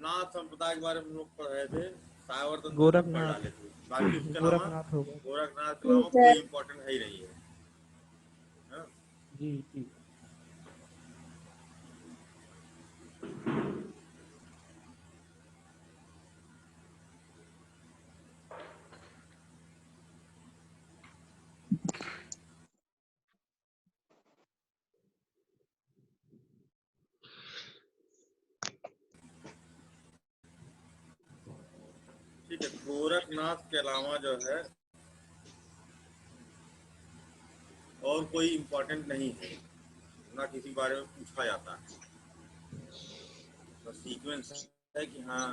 नाथ संप्रदाय के बारे में हम लोग पढ़ रहे थे, सायवर्तन तो पढ़ गोरखनाथ। डाले थे, बाकी उसके अलावा गोरखनाथ हो गए। गोरखनाथ के अलावा ठीक है। कोई इम्पोर्टेंट है ही नहीं है। हाँ? जी जी। ठीक है, गोरखनाथ के अलावा जो है और कोई इम्पोर्टेंट नहीं है, ना किसी के बारे में पूछा जाता है। बस सीक्वेंस है कि हाँ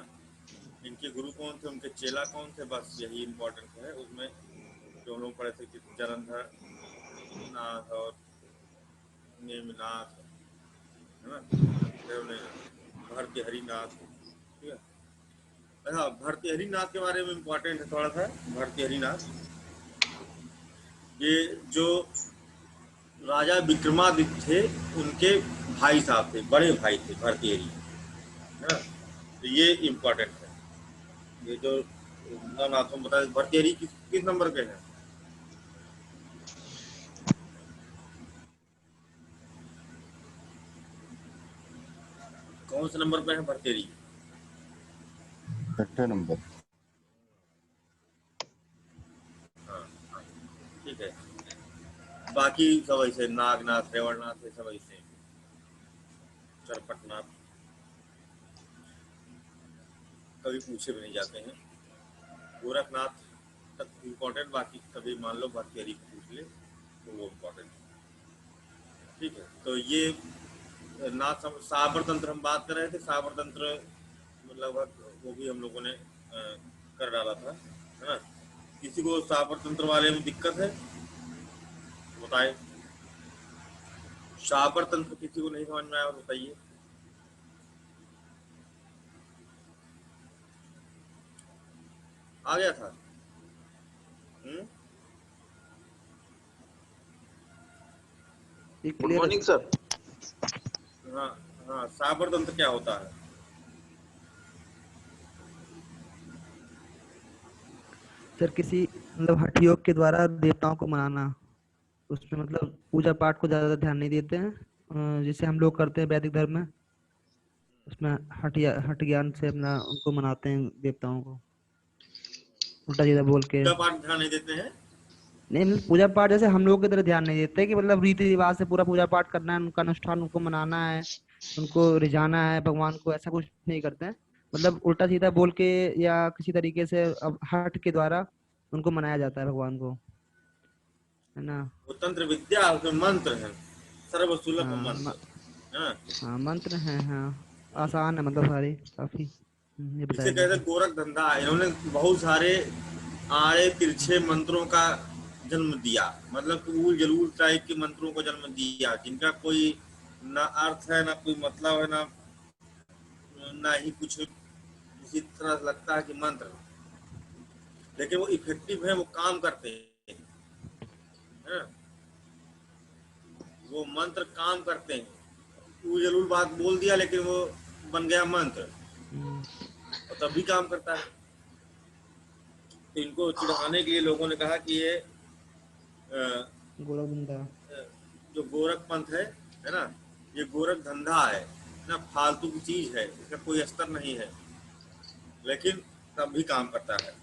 इनके गुरु कौन थे, उनके चेला कौन थे, बस यही इम्पोर्टेंट है। उसमें जो हम लोग पढ़े थे कि जलंधर नाथ और नेमिनाथ, है ना, भर्तृहरि नाथ। ठीक है, हाँ भर्तृहरि नाथ के बारे में इम्पोर्टेंट है थोड़ा सा। भर्तृहरि नाथ ये जो राजा विक्रमादित्य थे उनके भाई साहब थे, बड़े भाई थे भर्तृहरि, है ना, तो ये इम्पोर्टेंट है। ये जो नाथों बता, भर्तृहरि किस नंबर के हैं? कौन से नंबर पे है भर्तृहरि? 6 नंबर। हाँ ठीक है, बाकी सब ऐसे नागनाथ, रेवणनाथ, ये सब ऐसे, चरपटनाथ कभी पूछे भी नहीं जाते हैं। गोरखनाथ तक इम्पोर्टेंट, बाकी कभी मान लो भर्तृहरि पूछ ले तो वो इम्पोर्टेंट है। ठीक है, तो ये नाथ साबर तंत्र हम बात कर रहे थे। साबर तंत्र लगभग वो भी हम लोगों ने कर डाला था, है ना। किसी को साबर तंत्र वाले में दिक्कत है बताए? साबर तंत्र किसी को नहीं समझ में आया बताइए। आ गया था? Good morning sir. हाँ हाँ, साबर तंत्र क्या होता है? सर किसी मतलब हठ योग के द्वारा देवताओं को मनाना, उसमें मतलब पूजा पाठ को ज्यादा ध्यान नहीं देते हैं, जिसे हम लोग करते हैं वैदिक धर्म में। उसमें हठ ज्ञान से अपना उनको मनाते हैं देवताओं को, उल्टा सीधा बोल के। पूजा पाठ ध्यान नहीं देते हैं? नहीं मतलब पूजा पाठ जैसे हम लोग की तरह ध्यान नहीं देते कि मतलब रीति रिवाज से पूरा पूजा पाठ करना है, उनका अनुष्ठान उनको मनाना है, उनको रिझाना है भगवान को, ऐसा कुछ नहीं करते हैं। मतलब उल्टा सीधा बोल के या किसी तरीके से अब हठ के द्वारा उनको मनाया जाता है भगवान को, है ना। वो तंत्र विद्या के मंत्र है, सर्व सुलभ हाँ मंत्र, है। हाँ मंत्र हैं, हाँ आसान है मतलब सारी काफी। ये इसे बताया कहते जाता हैं गोरख धंधा। इन्होंने बहुत सारे आड़े तिरछे मंत्रों का जन्म दिया, मतलब उल जलूल टाइप के मंत्रों को जन्म दिया, जिनका कोई ना अर्थ है, ना कोई मतलब है, ना ही कुछ इसी तरह लगता है कि मंत्र, लेकिन वो इफेक्टिव है, वो काम करते हैं, है? वो मंत्र काम करते हैं। उल जलूल बात बोल दिया लेकिन वो बन गया मंत्र, और तब भी काम करता है। तो इनको चिढ़ाने के लिए लोगों ने कहा कि ये गोरख धंधा। जो गोरख पंथ है ना, ये गोरख धंधा है ना, फालतू की चीज है, इसका कोई स्तर नहीं है, लेकिन तब भी काम करता है।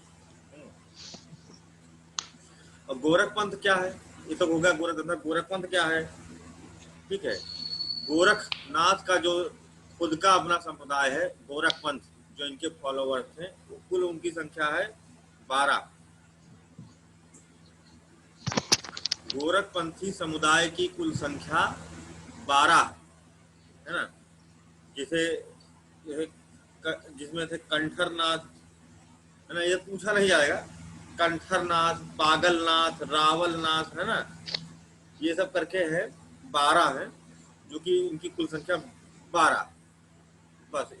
और गोरख पंथ क्या है? ये तो हो गया गोरख धंधा। गोरख पंथ क्या है? ठीक है, गोरखनाथ का जो खुद का अपना संप्रदाय है गोरख पंथ, जो इनके फॉलोवर्स हैं, कुल उनकी संख्या है 12। गोरखपंथी समुदाय की कुल संख्या 12 है ना। जिसे जिसमें से कंठरनाथ, है ना, ये पूछा नहीं जाएगा, कंठरनाथ, पागलनाथ, रावलनाथ, है ना, ये सब करके है 12 है, जो कि उनकी कुल संख्या 12। बस,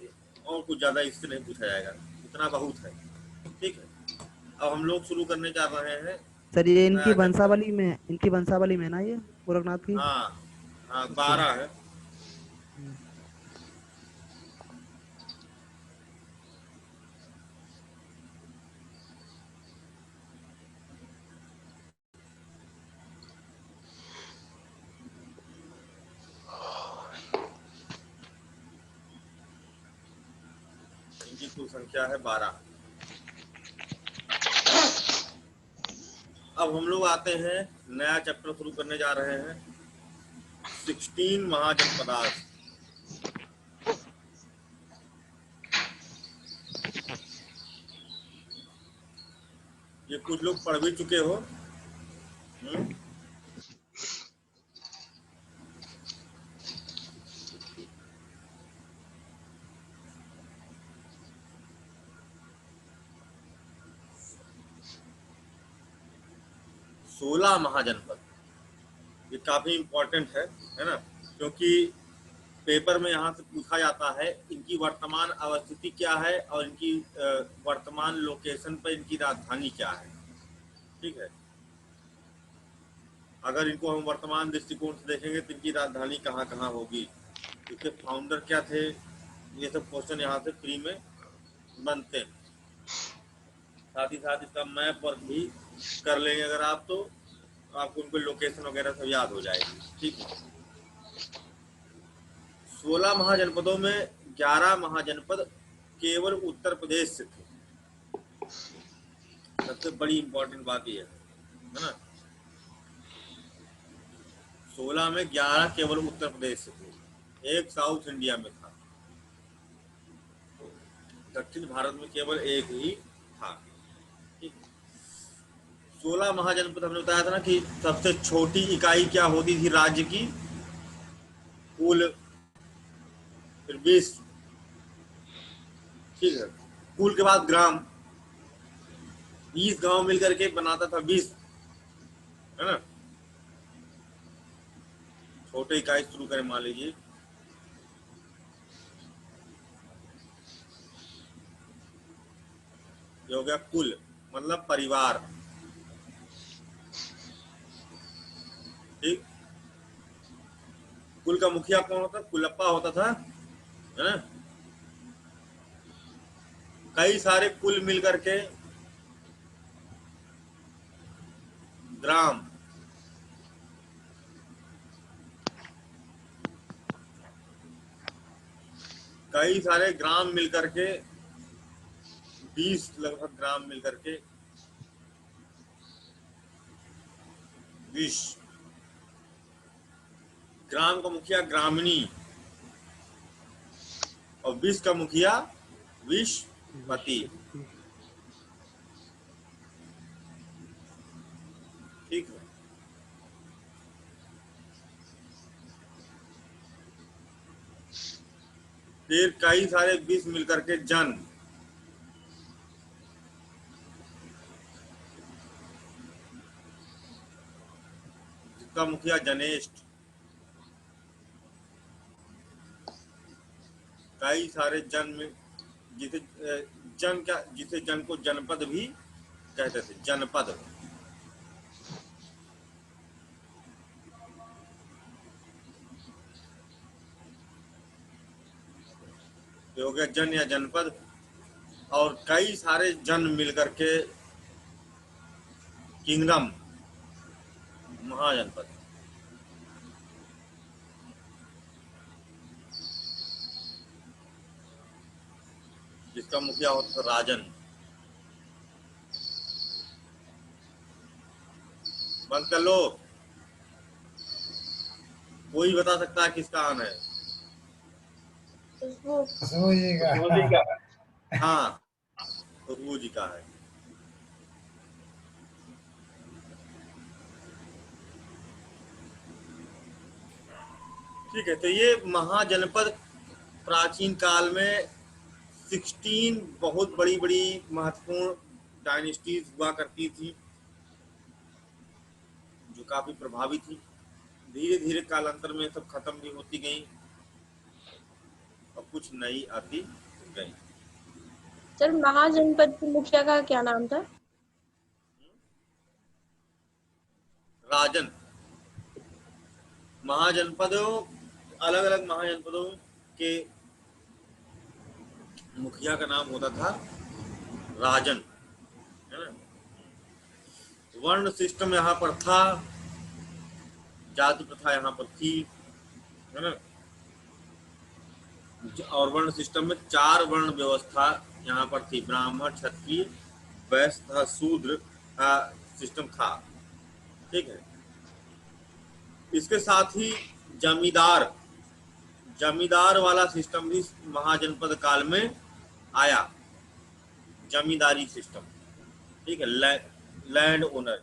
और कुछ ज्यादा इससे नहीं पूछा जाएगा, इतना बहुत है। ठीक है, अब हम लोग शुरू करने जा रहे हैं सर ये नया चैप्टर। इनकी वंशावली में ना ये गोरखनाथ की। हाँ हाँ, अच्छा। 12 है। इनकी कुल संख्या है 12। अब हम लोग आते हैं, नया चैप्टर शुरू करने जा रहे हैं, 16 महाजनपदार्थ। ये कुछ लोग पढ़ भी चुके हो। 16 महाजनपद, ये काफी इंपॉर्टेंट है ना, क्योंकि पेपर में यहाँ से पूछा जाता है इनकी वर्तमान अवस्थिति क्या है और इनकी वर्तमान लोकेशन पर इनकी राजधानी क्या है। ठीक है, अगर इनको हम वर्तमान दृष्टिकोण से देखेंगे तो इनकी राजधानी कहाँ कहाँ होगी, इसके फाउंडर क्या थे, ये सब क्वेश्चन यहाँ से फ्री में बनते हैं। साथ ही साथ इसका मैप वर्क भी कर लेंगे अगर आप, तो आपको उनको लोकेशन वगैरह सब याद हो जाएगी। ठीक है, 16 महाजनपदों में 11 महाजनपद केवल उत्तर प्रदेश से थे। सबसे बड़ी इंपॉर्टेंट बात यह है ना, 16 में 11 केवल उत्तर प्रदेश से थे, एक साउथ इंडिया में था, दक्षिण भारत में केवल एक ही था। 16 महाजनपद हमने बताया था ना कि सबसे छोटी इकाई क्या होती थी राज्य की, कुल, फिर 20, ठीक है, कुल के बाद ग्राम, 20 गांव मिलकर के बनाता था 20, है ना। छोटे इकाई शुरू करें, मान लीजिए ये हो गया कुल, मतलब परिवार। ठीक, कुल का मुखिया कौन होता, कुलप्पा होता था, है ना। कई सारे कुल मिलकर के ग्राम, कई सारे ग्राम मिलकर के 20 लगभग ग्राम मिलकर के 20 ग्राम का मुखिया ग्रामीणी और 20 का मुखिया विषपति। ठीक है, फिर कई सारे 20 मिलकर के जन, जिसका मुखिया जनेष्ठ, कई सारे जन में, जिसे जन क्या, जिसे जन को जनपद भी कहते थे, जनपद। ये हो गया जन या जनपद, और कई सारे जन मिलकर के किंगडम, महाजनपद। जिसका मुखिया होता था राजन। बंद कर लो, कोई बता सकता है किसका आना है? खुशबू जी का। हाँ, खुशबू जी का है। ठीक है, तो ये महाजनपद प्राचीन काल में 16 बहुत बड़ी बड़ी महत्वपूर्ण डायनेस्टीज हुआ करती थी, जो काफी प्रभावी थी। धीरे धीरे कालांतर में सब खत्म भी होती गई और कुछ नई आती गई। सर, महाजनपद के मुखिया का क्या नाम था? राजन। महाजनपदों, अलग अलग महाजनपदों के मुखिया का नाम होता था राजन, है ना। वर्ण सिस्टम यहाँ पर था, जाति प्रथा यहाँ पर थी, है ना। और वर्ण सिस्टम में 4 वर्ण व्यवस्था यहाँ पर थी, ब्राह्मण, क्षत्रिय, वैश्य तथा शूद्र का सिस्टम था। ठीक है। इसके साथ ही जमींदार जमींदार वाला सिस्टम भी महाजनपद काल में आया, जमींदारी सिस्टम। ठीक है। लैंड ओनर,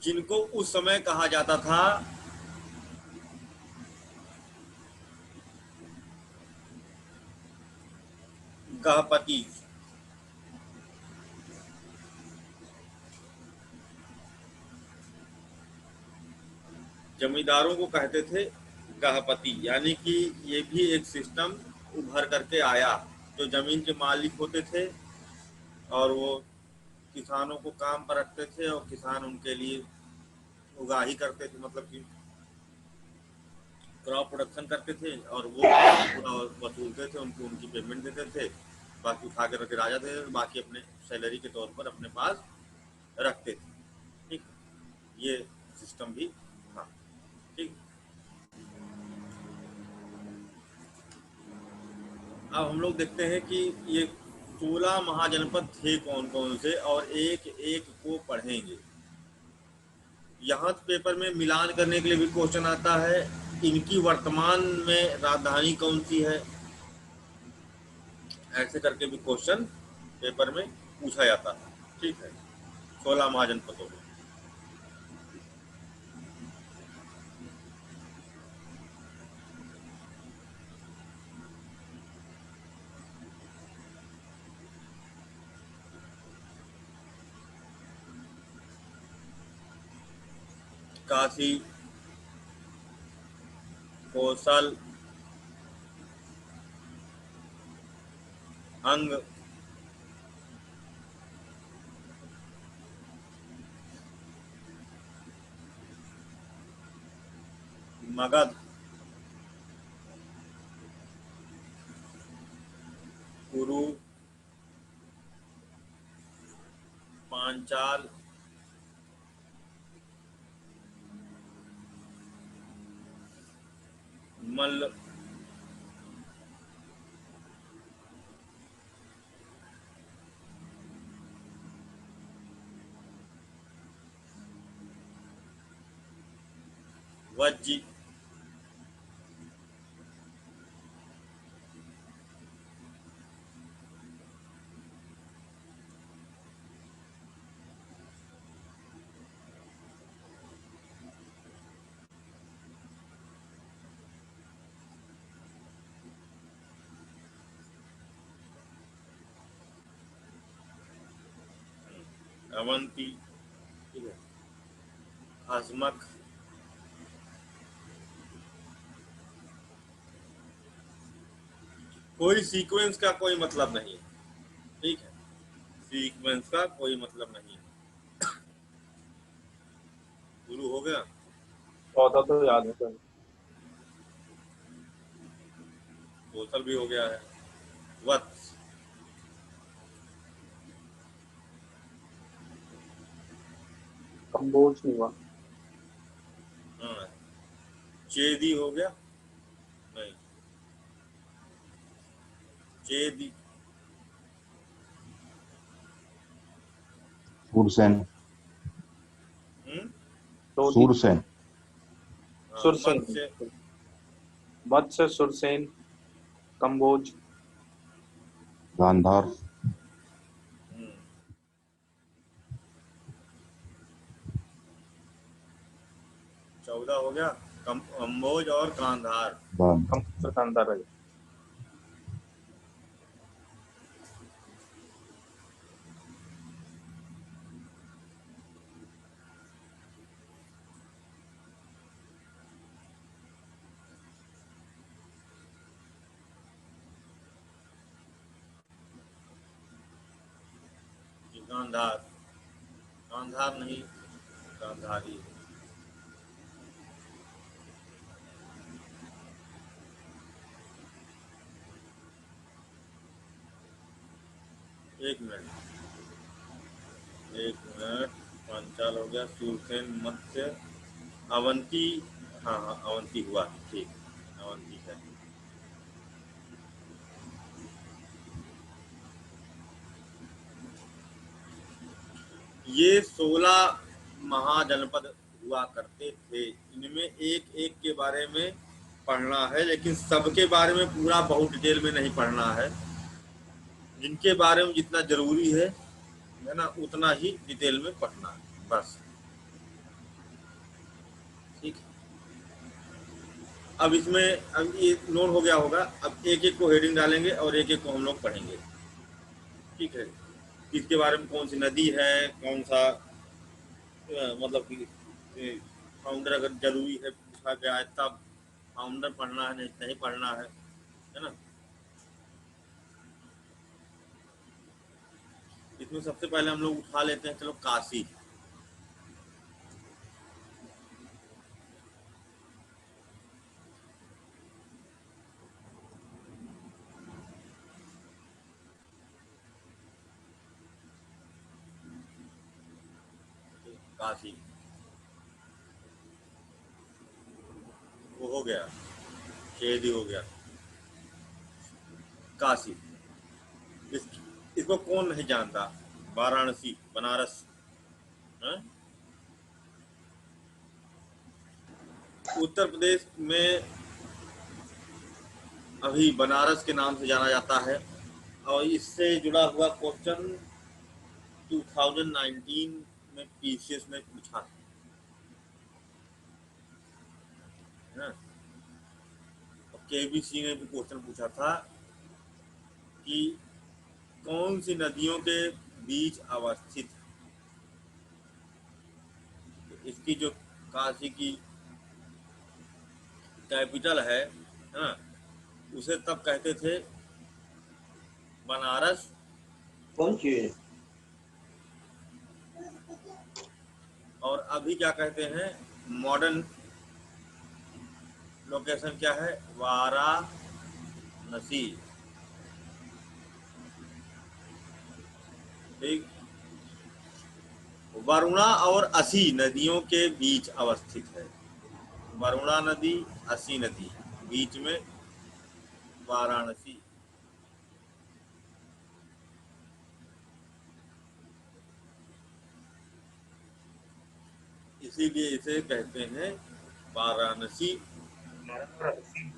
जिनको उस समय कहा जाता था गहपति। जमींदारों को कहते थे गहपति, यानी कि ये भी एक सिस्टम उभर करके आया। जो जमीन के मालिक होते थे और वो किसानों को काम पर रखते थे और किसान उनके लिए उगाही करते थे, मतलब कि क्रॉप प्रोडक्शन करते थे और वो पूरा वसूलते थे, उनको उनकी पेमेंट देते थे, बाकी उठा के रखे राजा थे, बाकी अपने सैलरी के तौर पर अपने पास रखते थे। ठीक, ये सिस्टम भी था। ठीक। अब हम लोग देखते हैं कि ये 16 महाजनपद थे कौन कौन से, और एक एक को पढ़ेंगे। यहाँ पेपर में मिलान करने के लिए भी क्वेश्चन आता है, इनकी वर्तमान में राजधानी कौन सी है, ऐसे करके भी क्वेश्चन पेपर में पूछा जाता है। ठीक है। 16 महाजनपदों में काशी, कौशल, अंग, मगध, कुरु, पांचाल, मल्ल, वज्जी, अवंती। ठीक है। अस्मक, कोई सीक्वेंस का कोई मतलब नहीं है। ठीक है। सीक्वेंस का कोई मतलब नहीं है। गुरु हो गया, चौथा तो याद है सर। कौशल भी हो गया है, वत्स, कंबोज नहीं हुआ। हाँ, चेदी हो गया, नहीं, चेदी, सुरसेन। तो सुरसेन। हाँ, सुरसेन, मत्स्य, मत्स्य, सुरसेन, कंबोज, गांधार। 14 हो गया, कंबोज और गांधार। कंबोज गांधार है। गांधार, गांधार नहीं, गांधारी है। एक मिनट, पांचाल हो गया, सुरसेन, मत्स्य, अवंती। हाँ हाँ, अवंती हुआ। ठीक, अवंती है। ये 16 महाजनपद हुआ करते थे। इनमें एक एक के बारे में पढ़ना है, लेकिन सबके बारे में पूरा बहुत डिटेल में नहीं पढ़ना है। जिनके बारे में जितना जरूरी है ना, उतना ही डिटेल में पढ़ना है बस। ठीक है, अब इसमें अब ये नोट हो गया होगा। अब एक एक को हेडिंग डालेंगे और एक एक को हम लोग पढ़ेंगे। ठीक है, इसके बारे में कौन सी नदी है, कौन सा मतलब कि फाउंडर अगर जरूरी है पूछा गया है तब फाउंडर पढ़ना है, नहीं पढ़ना है ना। इसमें सबसे पहले हम लोग उठा लेते हैं, चलो काशी। काशी वो हो गया, शेर हो गया। काशी इसको कौन नहीं जानता? वाराणसी, बनारस है? उत्तर प्रदेश में अभी बनारस के नाम से जाना जाता है। और इससे जुड़ा हुआ क्वेश्चन 2019 में पीसीएस में पूछा है। केबीसी ने भी क्वेश्चन पूछा था कि कौन सी नदियों के बीच अवस्थित है। इसकी जो काशी की कैपिटल है ना, उसे तब कहते थे बनारस। कौन सी? और अभी क्या कहते हैं? मॉडर्न लोकेशन क्या है? वाराणसी। ठीक, वरुणा और असी नदियों के बीच अवस्थित है। वरुणा नदी, असी नदी, बीच में वाराणसी। इसीलिए इसे कहते हैं वाराणसी।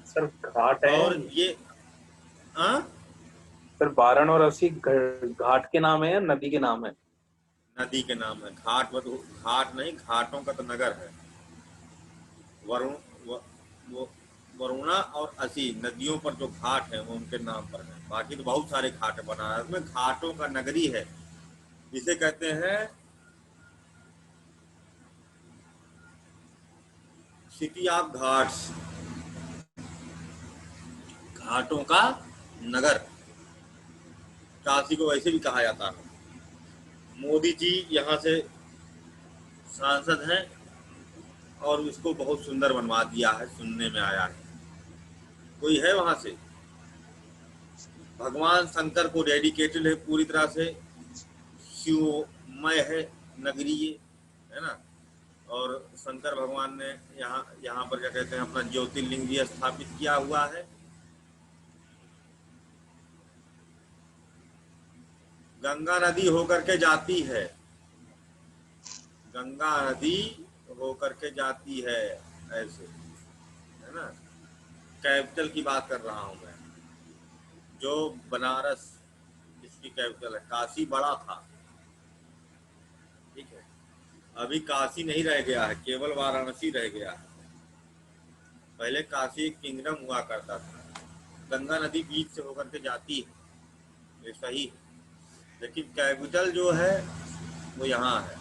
सर घाट है और ये सर, वाराणसी घाट के नाम है या नदी के नाम है? नदी के नाम है। घाट घाट नहीं, घाटों का तो नगर है। वरुणा और असी नदियों पर जो घाट है वो उनके नाम पर है। बाकी तो बहुत सारे घाट है। बनारस में घाटों का नगरी है। इसे कहते हैं सिटी ऑफ घाट्स, घाटों का नगर। काशी को वैसे भी कहा जाता है। मोदी जी यहाँ से सांसद हैं और इसको बहुत सुंदर बनवा दिया है, सुनने में आया है। कोई है वहां से? भगवान शंकर को डेडिकेटेड है पूरी तरह से, शिवमय है नगरी ये, है ना। और शंकर भगवान ने यहाँ पर क्या कहते हैं, अपना ज्योतिर्लिंग भी स्थापित किया हुआ है। गंगा नदी होकर के जाती है, गंगा नदी होकर के जाती है ऐसे, है ना। कैपिटल की बात कर रहा हूं मैं, जो बनारस इसकी कैपिटल है। काशी बड़ा था, ठीक है। अभी काशी नहीं रह गया है, केवल वाराणसी रह गया है। पहले काशी एक किंगडम हुआ करता था। गंगा नदी बीच से होकर के जाती है, ये सही है, लेकिन कैपिटल जो है वो यहाँ है।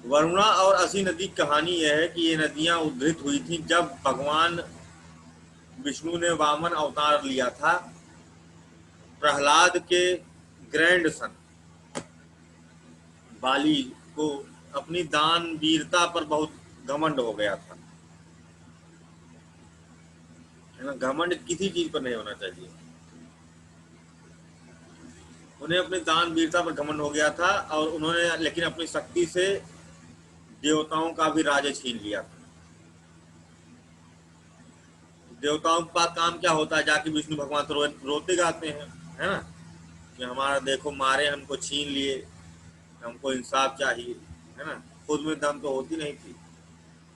वरुणा और असी नदी की कहानी यह है कि ये नदियां उद्धृत हुई थी जब भगवान विष्णु ने वामन अवतार लिया था। प्रहलाद के ग्रैंड सन बाली को अपनी दान वीरता पर बहुत घमंड हो गया था, है ना। घमंड किसी चीज पर नहीं होना चाहिए। उन्हें अपनी दान वीरता पर घमंड हो गया था और उन्होंने लेकिन अपनी शक्ति से देवताओं का भी राज्य छीन लिया था। देवताओं के पास काम क्या होता है, जाके विष्णु भगवान तो रोते गाते हैं, है ना, कि हमारा देखो मारे, हमको छीन लिए, हमको इंसाफ चाहिए, है ना। खुद में दम तो होती नहीं थी,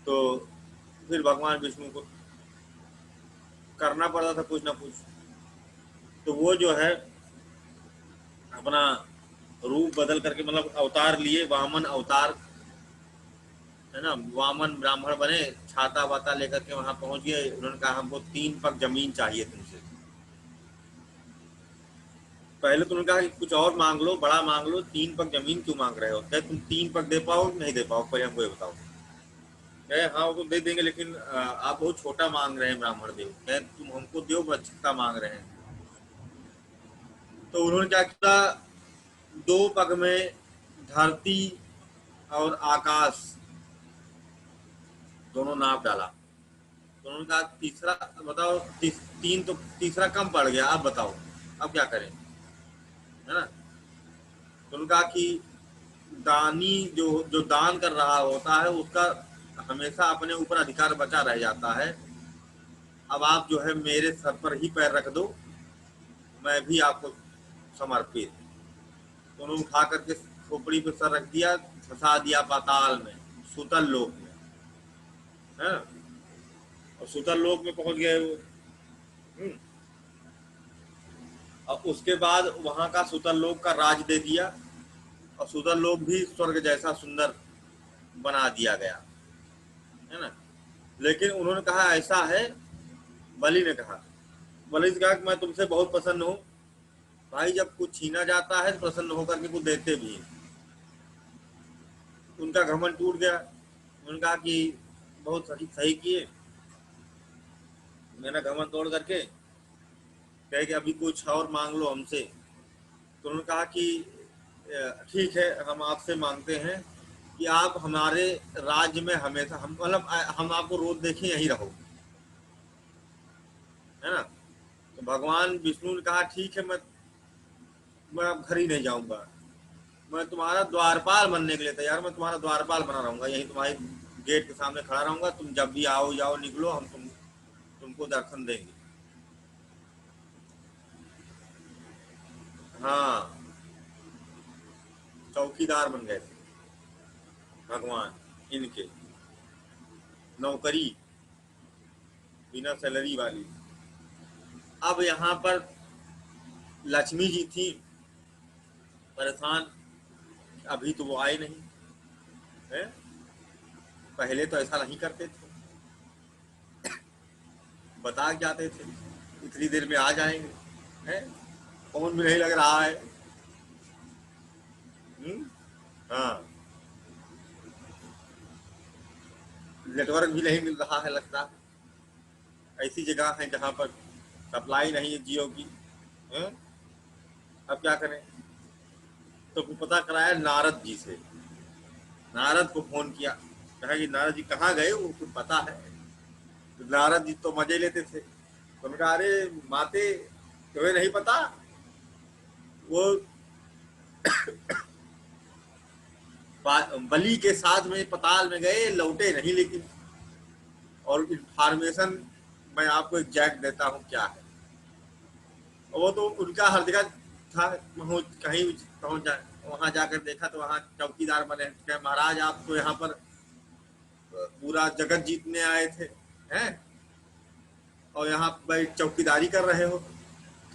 तो फिर भगवान विष्णु को करना पड़ता था कुछ ना कुछ। तो वो जो है अपना रूप बदल करके, मतलब अवतार लिए, वामन अवतार, है ना, वामन ब्राह्मण बने, छाता वाता लेकर के वहां पहुंच गए। उन्होंने कहा हमको 3 पग जमीन चाहिए तुमसे। पहले तो उन्होंने कहा कि कुछ और मांग लो, बड़ा मांग लो, 3 पग जमीन क्यों मांग रहे हो? कहे तुम 3 पग दे पाओ नहीं दे पाओ, पहले हमको ये बताओ। कहे हाँ वो तो दे देंगे, लेकिन आप बहुत छोटा मांग रहे हैं ब्राह्मण देव। कहे तुम हमको दो, बस जितना मांग रहे हैं। तो उन्होंने क्या किया, 2 पग में धरती और आकाश दोनों नाप डाला। तो उन्होंने कहा तीसरा बताओ, 3 तो तीसरा कम पड़ गया, अब बताओ अब क्या करें, है ना। तो उन्होंने कहा कि दानी जो जो दान कर रहा होता है उसका हमेशा अपने ऊपर अधिकार बचा रह जाता है। अब आप जो है मेरे सर पर ही पैर रख दो, मैं भी आपको समर्पित। तो उन्होंने उठा करके खोपड़ी पे सर रख दिया, फंसा दिया पाताल में, सुतल लोक में, है। और सुतल लोक में पहुंच गए वो। और उसके बाद वहां का सुतल लोक का राज दे दिया, और सुतल लोक भी स्वर्ग जैसा सुंदर बना दिया गया, है ना। लेकिन उन्होंने कहा ऐसा है, बलि ने कहा, बलि ने कहा कि मैं तुमसे बहुत प्रसन्न हूँ भाई, जब कुछ छीना जाता है तो प्रसन्न होकर के कुछ देते भी हैं। उनका घमंड टूट गया। उन्होंने कहा कि बहुत सही सही किए, मेरा घमंड तोड़ करके कहे कि अभी कुछ और मांग लो हमसे। तो उन्होंने कहा कि ठीक है, हम आपसे मांगते हैं कि आप हमारे राज्य में हमेशा, हम मतलब हम आपको रोज देखें यहीं रहो, है ना। तो भगवान विष्णु ने कहा ठीक है, मैं अब घर ही नहीं जाऊंगा, मैं तुम्हारा द्वारपाल बनने के लिए तैयार, मैं तुम्हारा द्वारपाल बना रहूंगा, यहीं तुम्हारे गेट के सामने खड़ा रहूंगा, तुम जब भी आओ जाओ निकलो, हम तुमको दर्शन देंगे। हाँ, चौकीदार बन गए थे भगवान इनके, नौकरी बिना सैलरी वाली। अब यहाँ पर लक्ष्मी जी थी परेशान, अभी तो वो आए नहीं है, पहले तो ऐसा नहीं करते थे, बता के जाते थे इतनी देर में आ जाएंगे, है, फोन भी नहीं लग रहा है। हाँ, नेटवर्क भी नहीं मिल रहा है लगता है, ऐसी जगह है जहाँ पर सप्लाई नहीं है जियो की, है? अब क्या करें, तो पता कराया नारद जी से, नारद को फोन किया, कहा कि नारद जी कहाँ गए, वो कुछ पता है। तो नारद जी तो मजे लेते थे, तो उन्होंने कहा अरे माते तुम्हें नहीं पता, वो बलि के साथ में पताल में गए, लौटे नहीं, लेकिन और इंफॉर्मेशन मैं आपको एग्जैक्ट देता हूँ क्या है। वो तो उनका हर जगह था, कहीं पहुंच जाए, वहां जाकर देखा तो वहां चौकीदार बने, कहे महाराज आप तो यहाँ पर पूरा जगत जीतने आए थे, हैं, और यहाँ पर चौकीदारी कर रहे हो।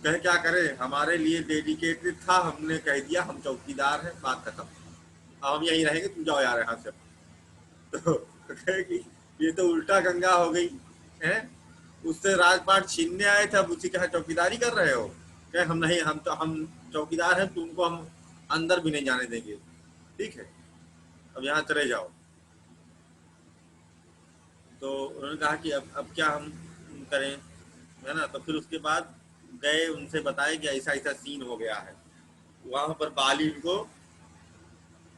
कहे क्या करें, हमारे लिए डेडिकेटेड था, हमने कह दिया हम चौकीदार हैं, बात खत्म, हम यहीं रहेंगे, तुम जाओ यार यहाँ से। तो कहे कि ये तो उल्टा गंगा हो गई है, उससे राजपाट छीनने आए थे, अब उसी के यहाँ चौकीदारी कर रहे हो। कहे हम नहीं, हम चौकीदार हैं, तुमको हम अंदर भी नहीं जाने देंगे, ठीक है, अब यहाँ चले जाओ। तो उन्होंने कहा कि अब क्या हम करें, है ना। तो फिर उसके बाद गए, उनसे बताए कि ऐसा ऐसा सीन हो गया है, वहां पर बाली को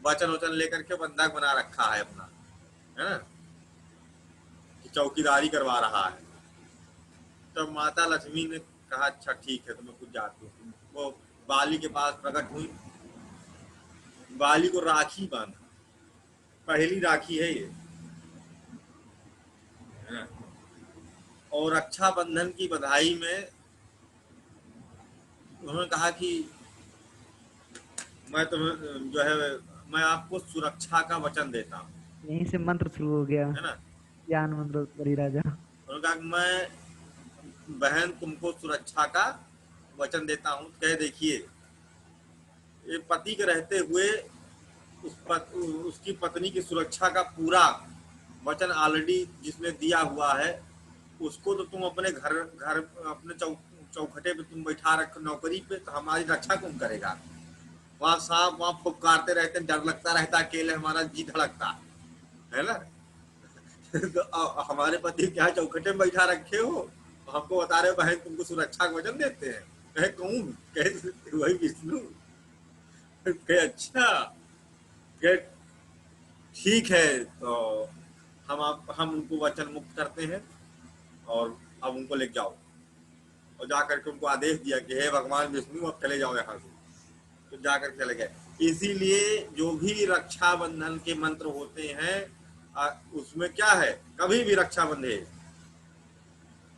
वचन वचन लेकर के बंधक बना रखा है अपना, है ना, कि चौकीदारी करवा रहा है। तो माता लक्ष्मी ने कहा अच्छा ठीक है, तो मैं कुछ जाती हूँ। वो बाली के पास प्रकट हुई, बाली को राखी बांधा, पहली राखी है ये, है ना। और रक्षाबंधन की बधाई में उन्होंने कहा कि मैं तुम्हें जो है मैं आपको सुरक्षा का वचन देता हूँ, यहीं से मंत्र शुरू हो गया, है ना। ज्ञान मंत्र बलिराजा। उन्होंने कहा कि मैं बहन तुमको सुरक्षा का वचन देता हूँ। कह देखिए, ये पति के रहते हुए उसकी पत्नी की सुरक्षा का पूरा वचन ऑलरेडी जिसने दिया हुआ है, उसको तो तुम अपने घर घर अपने चौखटे पे तुम बैठा रख नौकरी पे, तो हमारी रक्षा कौन करेगा? वहाँ सांप वहाँ फुफकारते रहते, डर लगता रहता, अकेले हमारा जी धड़कता है ना। तो हमारे पति क्या चौखटे में बैठा रखे हो, हमको बता रहे हो बहन तुमको सुरक्षा का वचन देते हैं। कहे कौन? कहे वही विष्णु। कहे अच्छा, कहे ठीक है, तो हम उनको वचन मुक्त करते हैं और अब उनको ले जाओ। और जाकर के उनको आदेश दिया कि हे भगवान विष्णु अब चले जाओ यहाँ से। तो जाकर चले गए। इसीलिए जो भी रक्षाबंधन के मंत्र होते हैं उसमें क्या है, कभी भी रक्षा बंधे,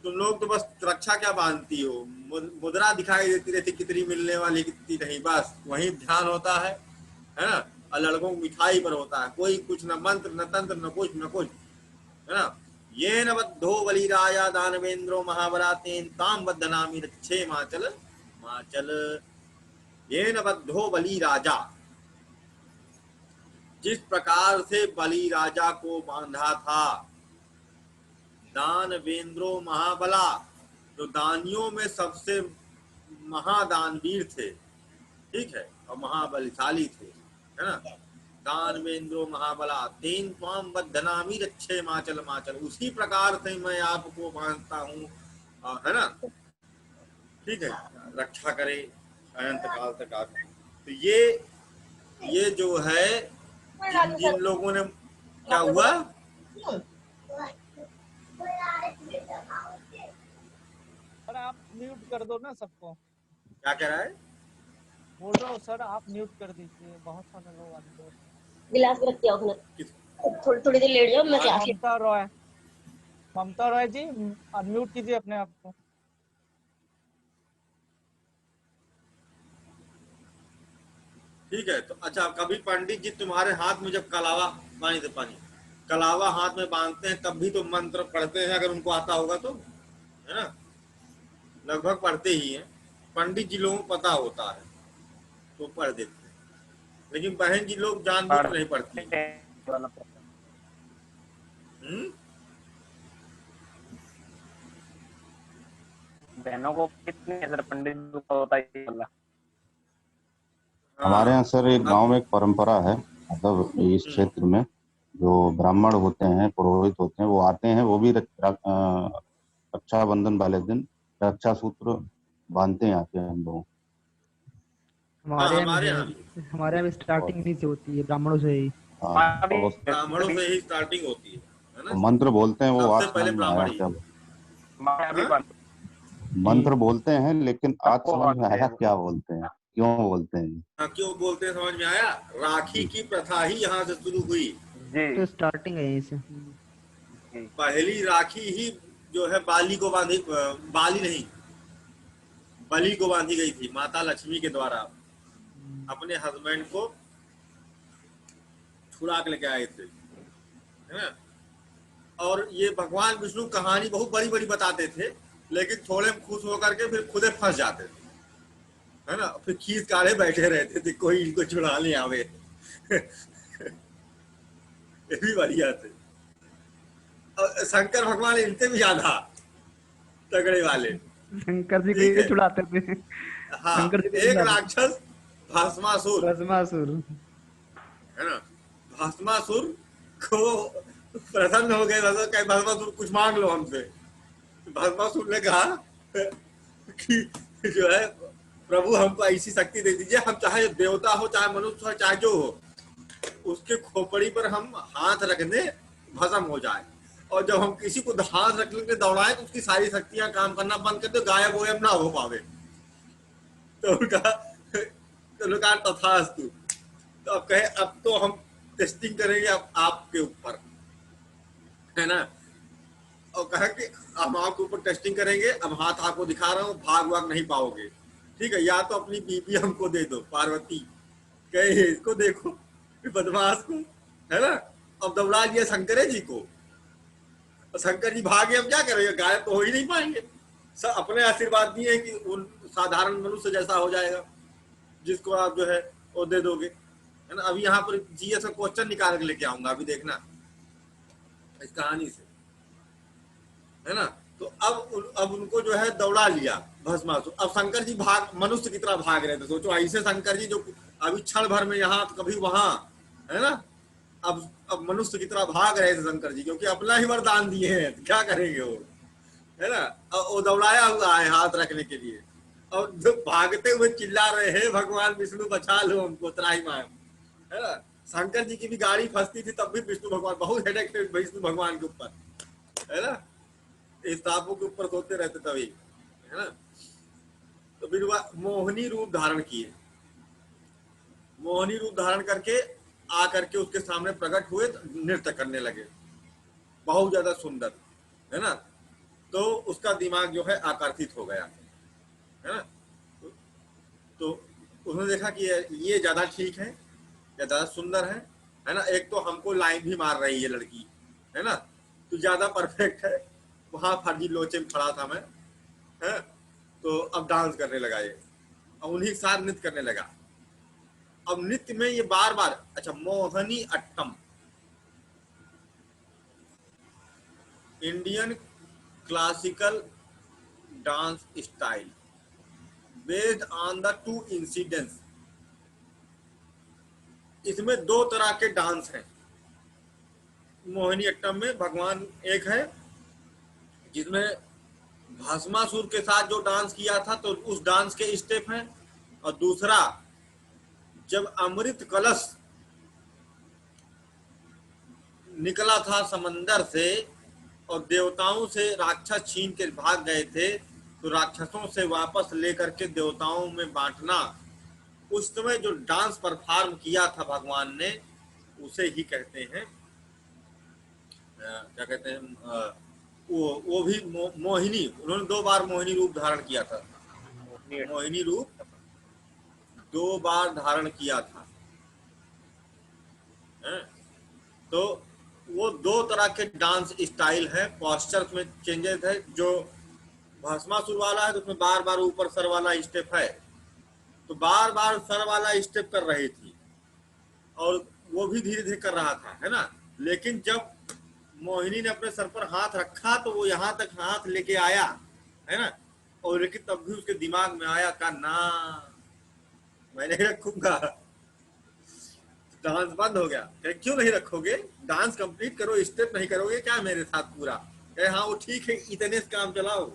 तुम लोग तो बस रक्षा क्या बांधती हो, मुद्रा दिखाई देती रहती कितनी मिलने वाली कितनी नहीं, बस वही ध्यान होता है ना। और लड़कों को मिठाई पर होता है, कोई कुछ न मंत्र न तंत्र न कुछ है ना। ये न बद्धो बलिराजा दानवेंद्रो महाबला तेन ताम बद्धनामी रक्षे माचल माचल। ये न बद्धो बलिराजा, जिस प्रकार से बलिराजा को बांधा था दानवेंद्रो महाबला, जो दानियों में सबसे महादानवीर थे, ठीक है, और महाबलशाली थे, है ना। दानवेंद्रो महाबला तेन त्वाम बद्धनामी रक्षे माचल माचल, उसी प्रकार से मैं आपको बांधता हूँ, है ना, ठीक है, रक्षा करे अनंत काल तक आप। तो ये जो है जिन लोगों ने, क्या हुआ? सर आप म्यूट कर दो ना सबको। क्या कह रहा है? बोल रहा हूँ सर आप म्यूट कर दीजिए, बहुत सारे लोग आते हैं। गिलास में रख दिया उसने, थोड़ी थोड़ी देर लेट जाओ, मैं क्लास ले। ममता रॉय जी अनम्यूट कीजिए अपने आप को। ठीक है, तो अच्छा, कभी पंडित जी तुम्हारे हाथ में जब कलावा, पानी से पानी, कलावा हाथ में बांधते हैं तब भी तो मंत्र पढ़ते हैं, अगर उनको आता होगा तो, है ना। लगभग पढ़ते ही हैं, पंडित जी लोगों को पता होता है तो पढ़ देते हैं, लेकिन बहन जी लोग जानबूझ नहीं पढ़ती। बहनों को कितने सर पंडित जी को होता है वाला? हमारे यहाँ सर एक गांव में एक परंपरा है, मतलब इस क्षेत्र में जो ब्राह्मण होते हैं, पुरोहित होते हैं, वो आते हैं, वो भी रक्षाबंधन वाले दिन रक्षा सूत्र बांधते हैं आके हम लोग। हमारे यहाँ भी स्टार्टिंग इन्हीं से होती है, ब्राह्मणों से ही। ब्राह्मणों से ही स्टार्टिंग होती है ना। मंत्र बोलते हैं, वो आज सबसे पहले ब्राह्मण क्या ही। मंत्र बोलते हैं, लेकिन आज समझ में आया क्या बोलते हैं, क्यों बोलते हैं। हाँ, क्यों बोलते हैं समझ में आया। राखी की प्रथा ही यहाँ से शुरू हुई, तो स्टार्टिंग है यहीं से। पहली राखी ही जो है बाली को बांधी, बाली नहीं, बलि को बांधी गई थी माता लक्ष्मी के द्वारा, अपने हस्बैंड को छुड़ा के लेके आए थे, है ना। और ये भगवान विष्णु कहानी बहुत बड़ी बड़ी बताते थे, लेकिन थोड़े में खुश होकर के फिर खुदे फंस जाते थे, है ना। फिर खींच काढ़े बैठे रहते थे, कोई इनको छुड़ा ले आवे। ये भी बढ़िया थे। और शंकर भगवान इनसे भी ज्यादा तगड़े वाले, शंकर जी को छुड़ाते थे। हाँ, एक राक्षस भस्मासुर, है ना। भस्मासुर को प्रसन्न हो गए, भस्मासुर कुछ मांग लो हमसे। भस्मासुर ने कहा कि जो है प्रभु हमको ऐसी शक्ति दे दीजिए, हम चाहे देवता हो चाहे मनुष्य हो चाहे जो हो, उसके खोपड़ी पर हम हाथ रख दे भस्म हो जाए, और जब हम किसी को हाथ रखने के दौड़ाए तो उसकी सारी शक्तियां काम करना बंद कर दे, गायब वोयब ना हो पावे। तो उनका तथास्तु। तो अब कहे अब तो हम टेस्टिंग करेंगे अब आपके ऊपर, है ना। और कहा कि हम आपके ऊपर टेस्टिंग करेंगे, अब हाथ आपको दिखा रहा हूँ, भाग भाग नहीं पाओगे, ठीक है, या तो अपनी बीबी हमको दे दो, पार्वती कहे इसको देखो बदमाश को, है ना। अब दौड़ा लिया शंकरे जी को, और शंकर जी भागे, अब क्या करेंगे, गायब तो हो ही नहीं पाएंगे। सब अपने आशीर्वाद दिए कि उन साधारण मनुष्य जैसा हो जाएगा जिसको आप जो है वो दे दोगे, है ना। अभी यहाँ पर जीएस का क्वेश्चन निकाल के लेके आऊंगा, अभी देखना इस कहानी से, है ना। तो अब उनको जो है दौड़ा लिया भस्मासुर। अब शंकर जी भाग मनुष्य की तरह भाग रहे थे, सोचो ऐसे शंकर जी जो अभी क्षण भर में यहाँ तो कभी वहां, है ना। अब मनुष्य की तरह भाग रहे थे शंकर जी, क्योंकि अपना ही वरदान दिए हैं, तो क्या करेंगे वो, है ना। वो दौड़ाया हुआ है हाथ रखने के लिए, और जो भागते हुए चिल्ला रहे हैं, भगवान विष्णु बचा लो हमको, त्राहिमाम, है ना। शंकर जी की भी गाड़ी फंसती थी तब भी विष्णु भगवान, बहुत हेडेक थे विष्णु भगवान के ऊपर, है ना। इस टापू के ऊपर सोते रहते तभी, है ना। तो फिर वह मोहिनी रूप धारण किए, मोहिनी रूप धारण करके आकर के उसके सामने प्रकट हुए, नृत्य करने लगे, बहुत ज्यादा सुंदर, है ना। तो उसका दिमाग जो है आकर्षित हो गया, है ना। तो उसने देखा कि ये ज्यादा ठीक है, या ज्यादा सुंदर है ना। एक तो हमको लाइन भी मार रही है लड़की, है ना, तो ज्यादा परफेक्ट है, वहां फर्जी लोचे में खड़ा था मैं, है। तो अब डांस करने लगा ये, अब उन्हीं के साथ नृत्य करने लगा। अब नृत्य में ये बार बार, अच्छा, Mohiniattam, Indian classical dance style based on the two incidents. इसमें दो तरह के डांस हैं। मोहिनी अट्टम में भगवान एक है जिसमें भस्मासुर के साथ जो डांस किया था, तो उस डांस के स्टेप हैं, और दूसरा जब अमृत कलश निकला था समंदर से और देवताओं से राक्षस छीन के भाग गए थे, तो राक्षसों से वापस लेकर के देवताओं में बांटना, उस समय जो डांस परफॉर्म किया था भगवान ने, उसे ही कहते हैं, क्या कहते हैं, वो भी मोहिनी। उन्होंने 2 बार मोहिनी रूप धारण किया था, मोहिनी रूप 2 बार धारण किया था, है? तो वो 2 तरह के डांस स्टाइल है, पोस्चर में चेंजेस है। जो भस्मासुर वाला है तो उसमें बार बार ऊपर सर वाला स्टेप है, तो बार बार सर वाला स्टेप कर रही थी, और वो भी धीरे धीरे कर रहा था, है ना। लेकिन जब मोहिनी ने अपने सर पर हाथ रखा तो वो यहाँ तक हाथ लेके आया, है ना, और लेकिन तब भी उसके दिमाग में आया, कहा ना मैं नहीं रखूंगा, डांस बंद हो गया। कहे क्यों नहीं रखोगे, डांस कंप्लीट करो, स्टेप नहीं करोगे क्या मेरे साथ पूरा। कहे हाँ वो ठीक है, इतने से काम चलाओ,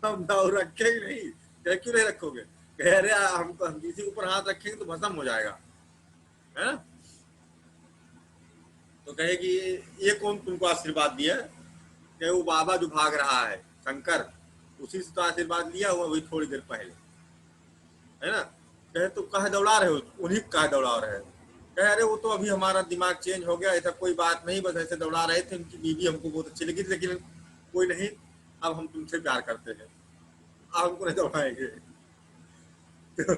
हम दाव रखे ही नहीं। कहे क्यों नहीं रखोगे, कहे अरे हम किसी के ऊपर हाथ रखेंगे तो भस्म हो जाएगा, है। तो कहे कि ये कौन तुमको आशीर्वाद दिया, कहे वो बाबा जो भाग रहा है शंकर, उसी से तो आशीर्वाद लिया हुआ वही थोड़ी देर पहले, है ना। कहे तो कहे दौड़ा रहे हो, उन्हीं कहे दौड़ा रहे हो। कहे अरे वो तो अभी हमारा दिमाग चेंज हो गया, ऐसा कोई बात नहीं, बस ऐसे दौड़ा रहे थे, उनकी बीवी हमको बहुत अच्छी लगी, लेकिन कोई नहीं, अब हम तुमसे प्यार करते हैं, अब हमको नहीं दौड़ाएंगे। तो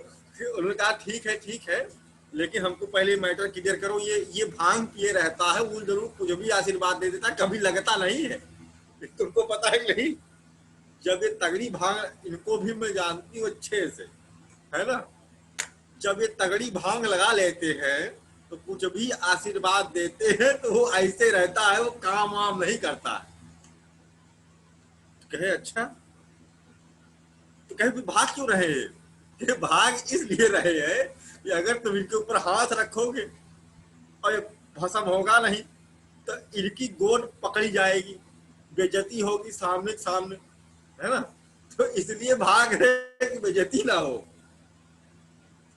उन्होंने कहा ठीक है, लेकिन हमको पहले मैटर क्लियर करो, ये भांग पिए रहता है, वो जरूर कुछ भी आशीर्वाद दे देता, कभी लगता नहीं है, तुमको पता है नहीं। जब ये तगड़ी भांग, इनको भी मैं जानती हूँ अच्छे से, है ना, जब ये तगड़ी भांग लगा लेते हैं तो कुछ भी आशीर्वाद देते हैं तो वो ऐसे रहता है, वो काम वाम नहीं करता है। कहे अच्छा, तो कहे भाग क्यों रहे हैं, कि भाग इसलिए रहे हैं कि अगर तुम इनके ऊपर हाथ रखोगे और ये भस्म होगा नहीं तो इनकी गोद पकड़ी जाएगी, बेइज्जती होगी सामने सामने, है ना। तो इसलिए भाग रहे कि बेइज्जती ना हो।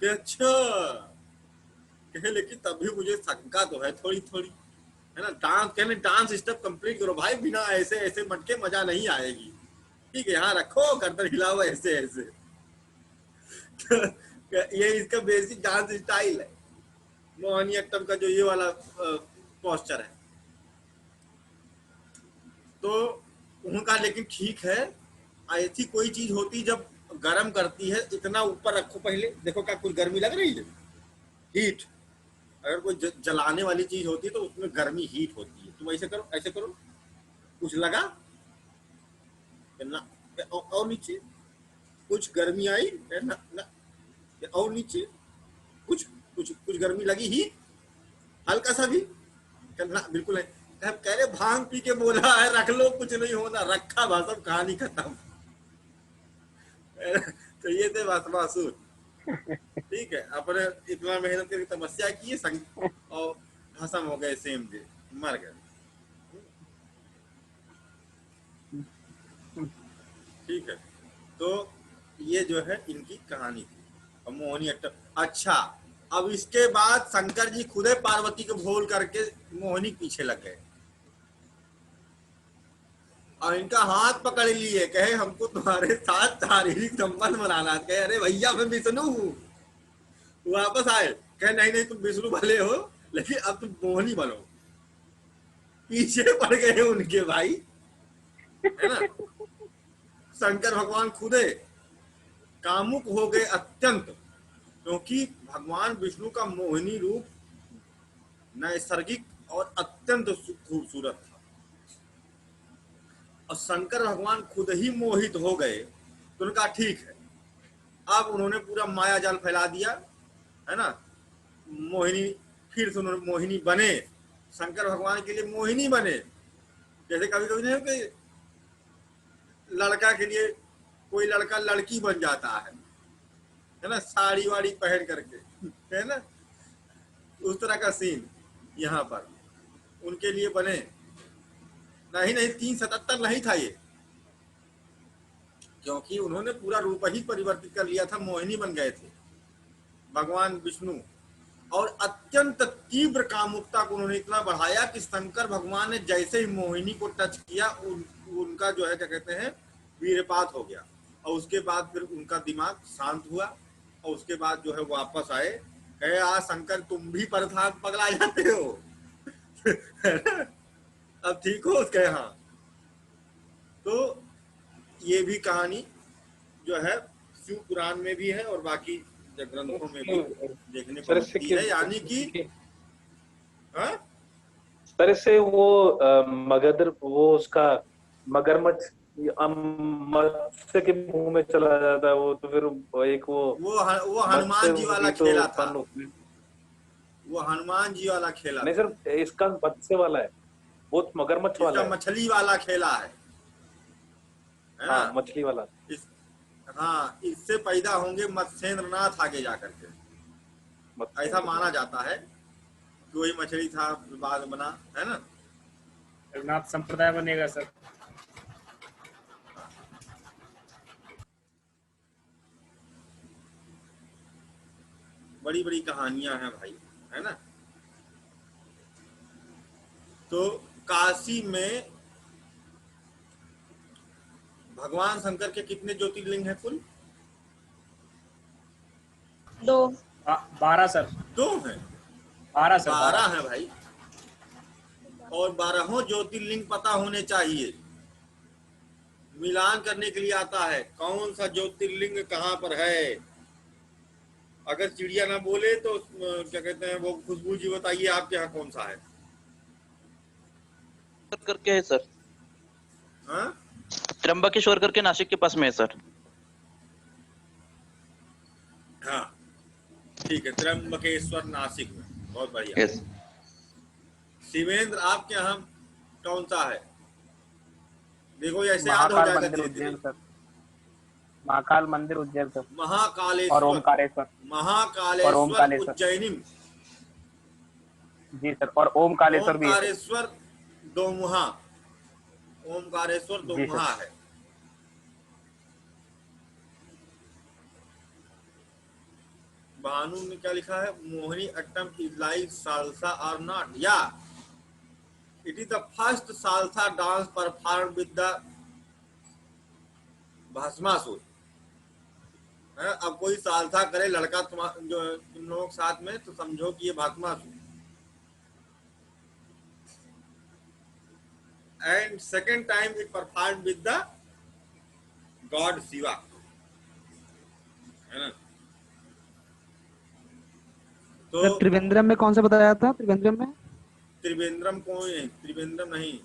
कि अच्छा, कहे लेकिन तभी मुझे शंका तो है थोड़ी थोड़ी, है ना। डांस कहने डांस स्टेप कंप्लीट करो भाई, बिना ऐसे ऐसे मटके मजा नहीं आएगी, ठीक है, यहाँ रखो गर्दन हिलाओ ऐसे ऐसे। ये इसका बेसिक डांस स्टाइल है, मोहिनी अट्टम का जो ये वाला पोस्चर है। तो उनका लेकिन ठीक है। ऐसी कोई चीज होती जब गर्म करती है, इतना ऊपर रखो पहले, देखो क्या कुछ गर्मी लग रही है, हीट। अगर कोई जलाने वाली चीज होती है तो उसमें गर्मी हीट होती है। तुम ऐसे करो, ऐसे करो, कुछ लगा ना, और नीचे कुछ गर्मी आई ना, ना, और नीचे कुछ कुछ कुछ गर्मी लगी ही, हल्का सा भी ना, बिल्कुल नहीं। हम कह रहे भांग पी के बोला है रख लो, कुछ नहीं होना, रखा बस, अब कहानी खत्म। तो ये थे भस्मासुर। ठीक है, अपने इतना मेहनत करके तपस्या की और भस्म हो गए, सेम डे मर गए। ठीक है, तो ये जो है इनकी कहानी थी। और मोहिनी अट्टम। अच्छा, अब इसके बाद शंकर जी खुदे पार्वती को भूल करके मोहिनी पीछे लग गए और इनका हाथ पकड़ लिए, कहे हमको तुम्हारे साथ शारीरिक संबंध बनाना है। कहे अरे भैया मैं विष्णु हूँ। वापस आए, कहे नहीं नहीं तुम विष्णु भले हो लेकिन अब तुम मोहिनी बनो। पीछे पड़ गए उनके भाई, है ना। शंकर भगवान खुदे कामुक हो गए अत्यंत, क्योंकि भगवान विष्णु का मोहिनी रूप नैसर्गिक और अत्यंत खूबसूरत था। और शंकर भगवान खुद ही मोहित हो गए, तो उनका ठीक है। अब उन्होंने पूरा माया जाल फैला दिया, है ना। मोहिनी, फिर से उन्होंने मोहिनी बने, शंकर भगवान के लिए मोहिनी बने। जैसे कभी कभी नहीं कि लड़का के लिए कोई लड़का लड़की बन जाता है ना, साड़ी वाड़ी पहन करके, है ना। उस तरह का सीन यहाँ पर उनके लिए बने। नहीं नहीं 377 नहीं था ये, क्योंकि उन्होंने पूरा रूप ही परिवर्तित कर लिया था, मोहिनी बन गए थे भगवान विष्णु। और अत्यंत तीव्र कामुकता को उन्होंने इतना बढ़ाया कि शंकर भगवान ने जैसे ही मोहिनी को टच किया, उनका जो है क्या कहते हैं वीरपात हो गया। और उसके बाद फिर उनका दिमाग शांत हुआ और उसके बाद जो है वापस आए, कहे आ शंकर तुम भी परसाद पगला जाते हो। अब ठीक हो, उसके हाँ। तो ये भी कहानी जो है शिव पुराण में भी है और बाकी ग्रंथों में भी देखने को मिलती है, यानी कि हाँ? सर से वो मगध, वो उसका मगरमच्छ मत्स्य के मुंह में चला जाता है वो, तो फिर एक वो हनुमान जी वाला तो खेला था। वो हनुमान जी वाला खेला नहीं सर, इसका मत्स्य वाला है, वो मगरमच्छ वाला है, मछली वाला खेला है ना। हाँ, मछली वाला। हाँ, इससे पैदा होंगे मत्स्येंद्र नाथ आगे जाकर के, ऐसा माना जाता है कि वही मछली था, बाद में बना, है ना। नाथ संप्रदाय बनेगा सर। बड़ी बड़ी कहानियां हैं भाई, है ना। तो काशी में भगवान शंकर के कितने ज्योतिर्लिंग हैं कुल? 2। 12 सर। 2 हैं? 12 सर। 12 हैं भाई। और 12 ज्योतिर्लिंग पता होने चाहिए, मिलान करने के लिए आता है कौन सा ज्योतिर्लिंग कहाँ पर है। अगर चिड़िया ना बोले तो क्या कहते हैं वो खुशबू जी बताइए आपके यहाँ कौन सा है? करके है सर, हाँ, त्र्यंबकेश्वर करके नासिक के पास में है सर। हाँ ठीक है, त्र्यंबकेश्वर नासिक में, बहुत बढ़िया। यस। शिवेंद्र आपके यहाँ कौन सा है? देखो ऐसे याद हो जाएगा धीरे धीरे। महाकाल मंदिर उज्जैन सर। महाकालेश्वर और ओमकारेश्वर। महाकालेश्वर उज्जैनी। जी सर, और ओमकारेश्वर भी है। ओमकारेश्वर दोमुहा, ओमकारेश्वर दोमुहा है। भानु ने क्या लिखा है? Mohini Attam is like salsa और नॉट, या it is the first salsa dance perform with the Bhasmasur. अब कोई सालसा करे लड़का जो तुम लोग साथ में, तो समझो कि ये Bhasmasur. and second time it performed with the God Shiva, है ना। तो सर त्रिवेंद्रम में कौन सा बताया था? त्रिवेंद्रम में त्रिवेंद्रम कौन है? त्रिवेंद्रम नहीं,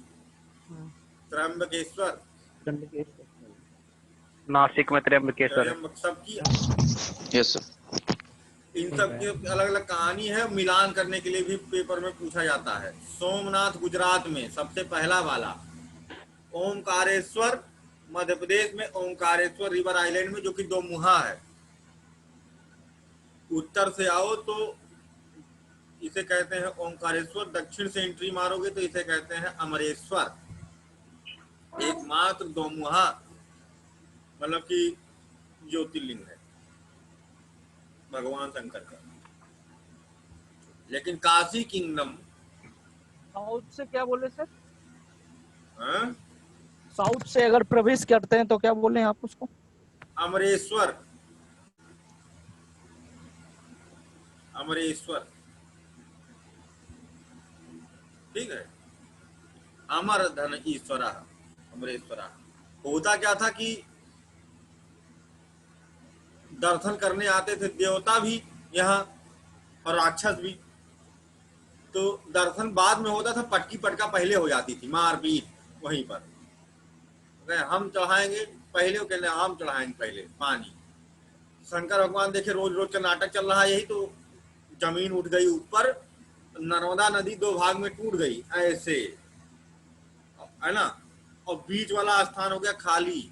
त्र्यंबकेश्वर। नासिक में त्र्यंबकेश्वर है। त्र्यंबक सबकी, यस सर। इन सब की अलग अलग कहानी है, मिलान करने के लिए भी पेपर में पूछा जाता है। सोमनाथ गुजरात में सबसे पहला वाला, ओमकारेश्वर मध्य प्रदेश में, ओमकारेश्वर रिवर आइलैंड में, जो कि दोमुहा है। उत्तर से आओ तो इसे कहते हैं ओमकारेश्वर, दक्षिण से एंट्री मारोगे तो इसे कहते हैं अमरेश्वर। एकमात्र दोमुहा मतलब कि ज्योतिर्लिंग है भगवान शंकर का। लेकिन काशी किंगडम साउथ से क्या बोले सर? हाँ? साउथ से अगर प्रवेश करते हैं तो क्या बोले आप उसको? अमरेश्वर, अमरेश्वर, ठीक है। अमर धन ईश्वरा, अमरेश्वरा। होता क्या था कि दर्शन करने आते थे देवता भी यहाँ और राक्षस भी। तो दर्शन बाद में होता था, पटकी पटका पहले हो जाती थी, मारपीट वहीं पर। हम चढ़ाएंगे पहले, वो कहते हम चढ़ाएंगे पहले पानी। शंकर भगवान देखे रोज रोज का नाटक चल रहा है यही, तो जमीन उठ गई ऊपर, नर्मदा नदी दो भाग में टूट गई ऐसे, है ना। और बीच वाला स्थान हो गया खाली,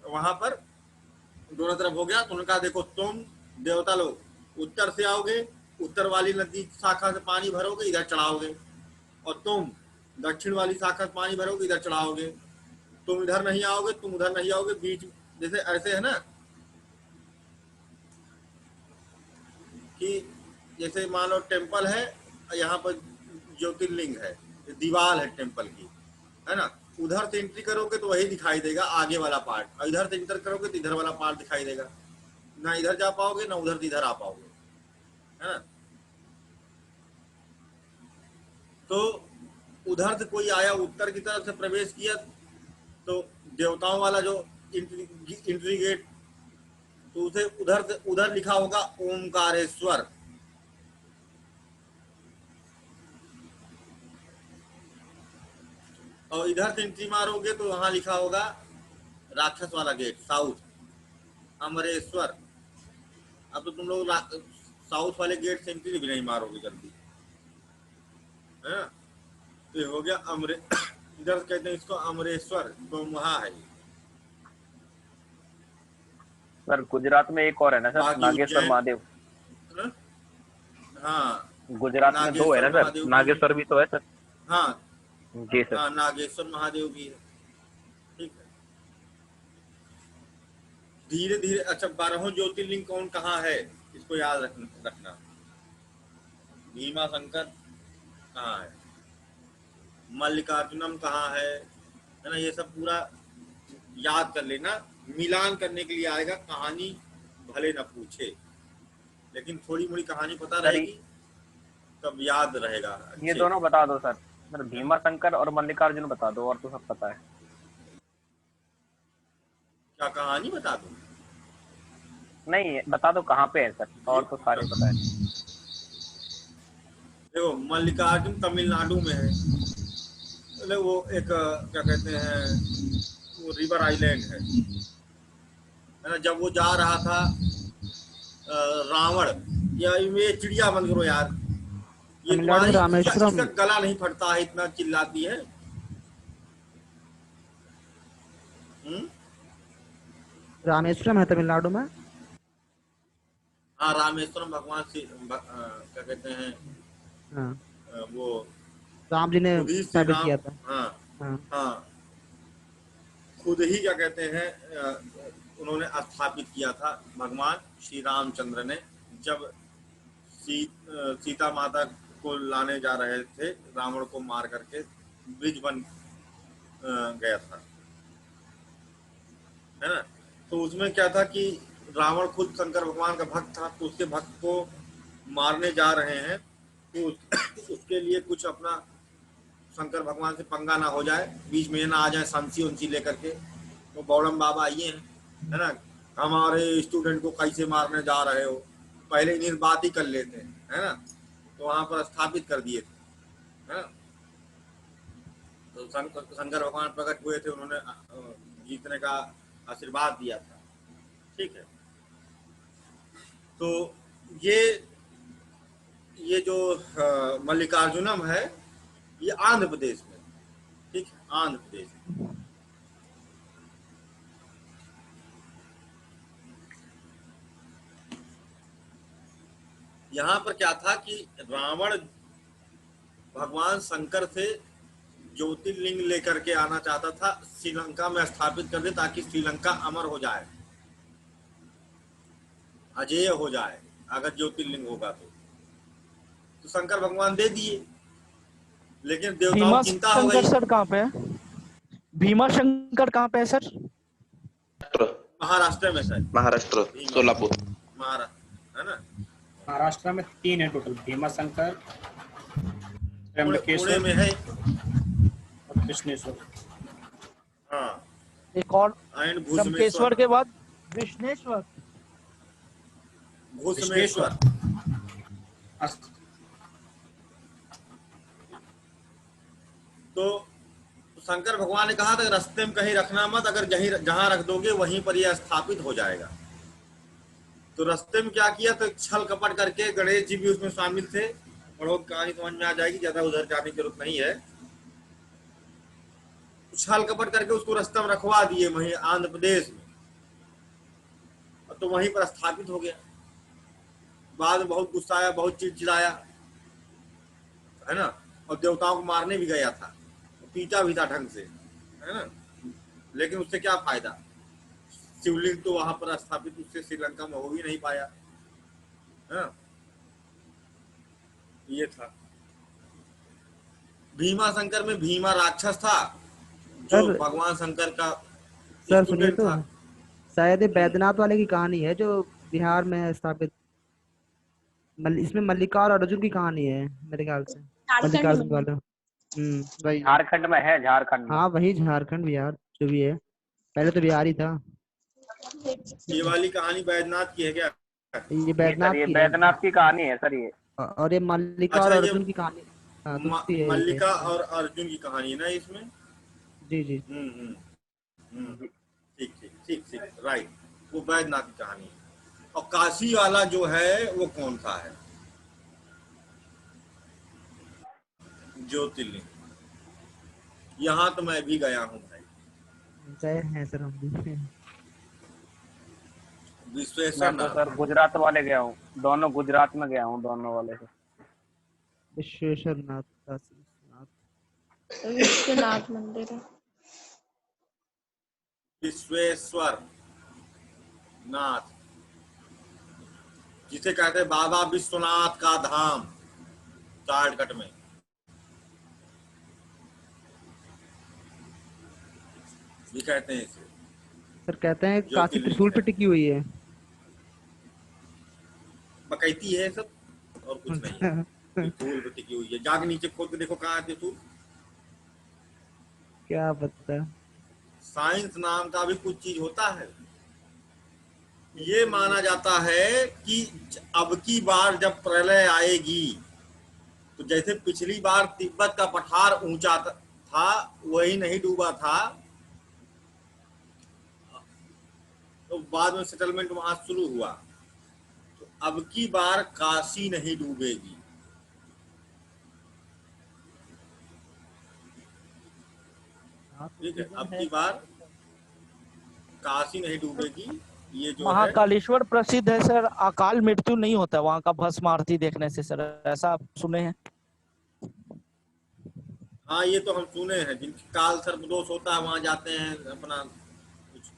वहां पर दोनों तरफ हो गया। तो उन्होंने कहा देखो तुम देवता लोग उत्तर से आओगे, उत्तर वाली नदी शाखा से पानी भरोगे, इधर चढ़ाओगे, और तुम दक्षिण वाली शाखा से पानी भरोगे, इधर चढ़ाओगे। तुम इधर नहीं आओगे, तुम उधर नहीं आओगे, बीच जैसे ऐसे है ना, कि जैसे मान लो टेम्पल है, यहाँ पर ज्योतिर्लिंग है, दीवार है टेम्पल की, है ना। उधर से एंट्री करोगे तो वही दिखाई देगा आगे वाला पार्ट, और इधर से एंटर करोगे तो इधर वाला पार्ट दिखाई देगा। ना इधर जा पाओगे ना उधर से इधर आ पाओगे, है ना। तो उधर से कोई आया, उत्तर की तरफ से प्रवेश किया, तो देवताओं वाला जो एंट्री गेट, तो उसे उधर से उधर लिखा होगा ओमकारेश्वर। और इधर से एंट्री मारोगे तो वहां लिखा होगा राक्षस वाला गेट, साउथ, अमरेश्वर। अब तो तुम लोग साउथ वाले गेट से एंट्री भी नहीं मारोगे जल्दी, है ना। तो ये हो गया इधर कहते हैं इसको अमरेश्वर, तो वहां है। सर गुजरात में एक और है ना सर, नागेश्वर महादेव। हाँ, गुजरात में दो है ना सर, नागेश्वर भी तो है सर। हाँ जी सर। हाँ, नागेश्वर महादेव भी है, ठीक है। धीरे धीरे, अच्छा 12 ज्योतिर्लिंग कौन कहाँ है इसको याद रखना। भीमा शंकर कहाँ है, मल्लिकार्जुनम कहाँ है ना, ये सब पूरा याद कर लेना। मिलान करने के लिए आएगा, कहानी भले न पूछे, लेकिन थोड़ी मोड़ी कहानी पता रहेगी तब याद रहेगा। ये दोनों बता दो सर, मतलब भीमा शंकर और मल्लिकार्जुन बता दो, और तो सब पता है। क्या कहानी बता दो? नहीं बता दो कहाँ पे है सर, और तो सारे पता है। देखो मल्लिकार्जुन तमिलनाडु में है, वो एक क्या कहते हैं, वो रिवर आइलैंड है ना। जब वो जा रहा था रावण, या ये चिड़िया बंद करो यार, ये तुम्हारी रामेश्वरम, इसका गला नहीं फटता है, इतना चिल्लाती है। रामेश्वरम है तमिलनाडु में। हाँ, रामेश्वरम भगवान से क्या कहते हैं, हाँ, वो राम जी ने स्थापित किया था। हाँ हाँ, खुद ही क्या कहते हैं, उन्होंने स्थापित किया था भगवान श्री रामचंद्र ने। जब सीता माता को लाने जा रहे थे, रावण को मार करके ब्रिज बन गया था, है ना। तो उसमें क्या था कि रावण खुद शंकर भगवान का भक्त था, तो उसके भक्त को मारने जा रहे हैं, तो उसके लिए कुछ अपना शंकर भगवान से पंगा ना हो जाए, बीच में ना आ जाए सांसी उनसी लेकर के। तो बौड़म बाबा आइए हैं, है ना, हमारे स्टूडेंट को कैसे मारने जा रहे हो, पहले इन्हीं बात ही कर लेते हैं, है ना। तो वहां पर स्थापित कर दिए थे, है ना। तो शंकर भगवान प्रकट हुए थे, उन्होंने जीतने का आशीर्वाद दिया था। ठीक है, तो ये जो मल्लिकार्जुनम है, ये आंध्र प्रदेश में, ठीक है, आंध्र प्रदेश में। यहाँ पर क्या था कि रावण भगवान शंकर से ज्योतिर्लिंग लेकर के आना चाहता था, श्रीलंका में स्थापित कर दे ताकि श्रीलंका अमर हो जाए, अजेय हो जाए अगर ज्योतिर्लिंग होगा तो शंकर भगवान दे दिए, लेकिन देवताओं को चिंता हो गई। सर कहाँ पे है? भीमा शंकर कहाँ पे है सर? महाराष्ट्र में सर, महाराष्ट्र, सोलापुर, महाराष्ट्र, है ना। महाराष्ट्र में 3 है टोटल, भीमा शंकर, पुणे में है और कृष्णेश्वर। हाँ, एक और एंड त्र्यंबकेश्वर के बाद विष्णेश्वर, भूषमेश्वर। तो शंकर भगवान ने कहा था रास्ते में कहीं रखना मत, अगर जहां रख दोगे वहीं पर यह स्थापित हो जाएगा। तो रास्ते में क्या किया, तो छल कपट करके, गणेश जी भी उसमें शामिल थे, पढ़ो कहानी समझ में आ जाएगी, ज्यादा उधर जाने की जरूरत नहीं है। छल कपट करके उसको रास्ते में रखवा दिए वहीं आंध्र प्रदेश में, तो वहीं पर स्थापित हो गया। बाद में बहुत गुस्सा आया, बहुत चिड़चिड़ाया, है ना, और देवताओं को मारने भी गया था, पीटा भी था ढंग से, है ना। लेकिन उससे क्या फायदा, शिवलिंग तो वहां पर स्थापित उससे श्रीलंका में हो भी नहीं पाया, है ना। ये था भीमा शंकर में, भीमा राक्षस था जो सर, भगवान शंकर का सर सुनिए स्टूडेंट तो, था। शायद ये बैद्यनाथ वाले की कहानी है जो बिहार में है स्थापित। इसमें मल्लिका और अर्जुन की कहानी है मेरे ख्याल से, मल्लिकार्जुन वाला। वही। झारखंड में है, झारखंड में। हाँ वही, झारखंड बिहार जो भी है, पहले तो बिहार ही था। ये वाली कहानी बैद्यनाथ की है क्या? ये बैद्यनाथ ये की है। बैद्यनाथ की कहानी है सर ये। और ये मल्लिका अच्छा, और ये अर्जुन की कहानी। हाँ, तो उसकी है ये। मल्लिका और अर्जुन की कहानी है ना इसमें। जी जी। ठीक ठीक ठीक ठीक, राइट, वो बैद्यनाथ की कहानी है। और काशी वाला जो है वो कौन सा है? ज्योतिर्लिंग। यहाँ तो मैं भी गया हूँ भाई, गए हैं सर हम भी। विश्वेश्वर मैं तो नाथ। सर गुजरात वाले गया हूँ, दोनों गुजरात में गया हूँ, दोनों वाले से। विश्वेश्वर नाथ, काशी नाथ, विश्वनाथ मंदिर है। विश्वेश्वर नाथ, जिसे कहते हैं बाबा विश्वनाथ का धाम, चार्टकट में। भी कहते हैं इसे। सर कहते हैं काशी त्रिशूल पे टिकी हुई है। बकैती है सब, और कुछ नहीं है। त्रिशूल पे टिकी हुई है, जाके नीचे खोद के देखो कहाँ है त्रिशूल। क्या पता। साइंस नाम का भी कुछ चीज होता है। ये माना जाता है कि अब की बार जब प्रलय आएगी, तो जैसे पिछली बार तिब्बत का पठार ऊंचा था, वही नहीं डूबा था, तो बाद में सेटलमेंट वहां शुरू हुआ, तो अब की बार काशी नहीं डूबेगी। ठीक है, अब की बार काशी नहीं डूबेगी। ये जो महाकालेश्वर प्रसिद्ध है सर, अकाल मृत्यु नहीं होता वहाँ का भस्म आरती देखने से सर, ऐसा आप सुने हैं? हाँ, ये तो हम सुने हैं, जिनकी काल सर्पदोष होता है वहां जाते हैं अपना कुछ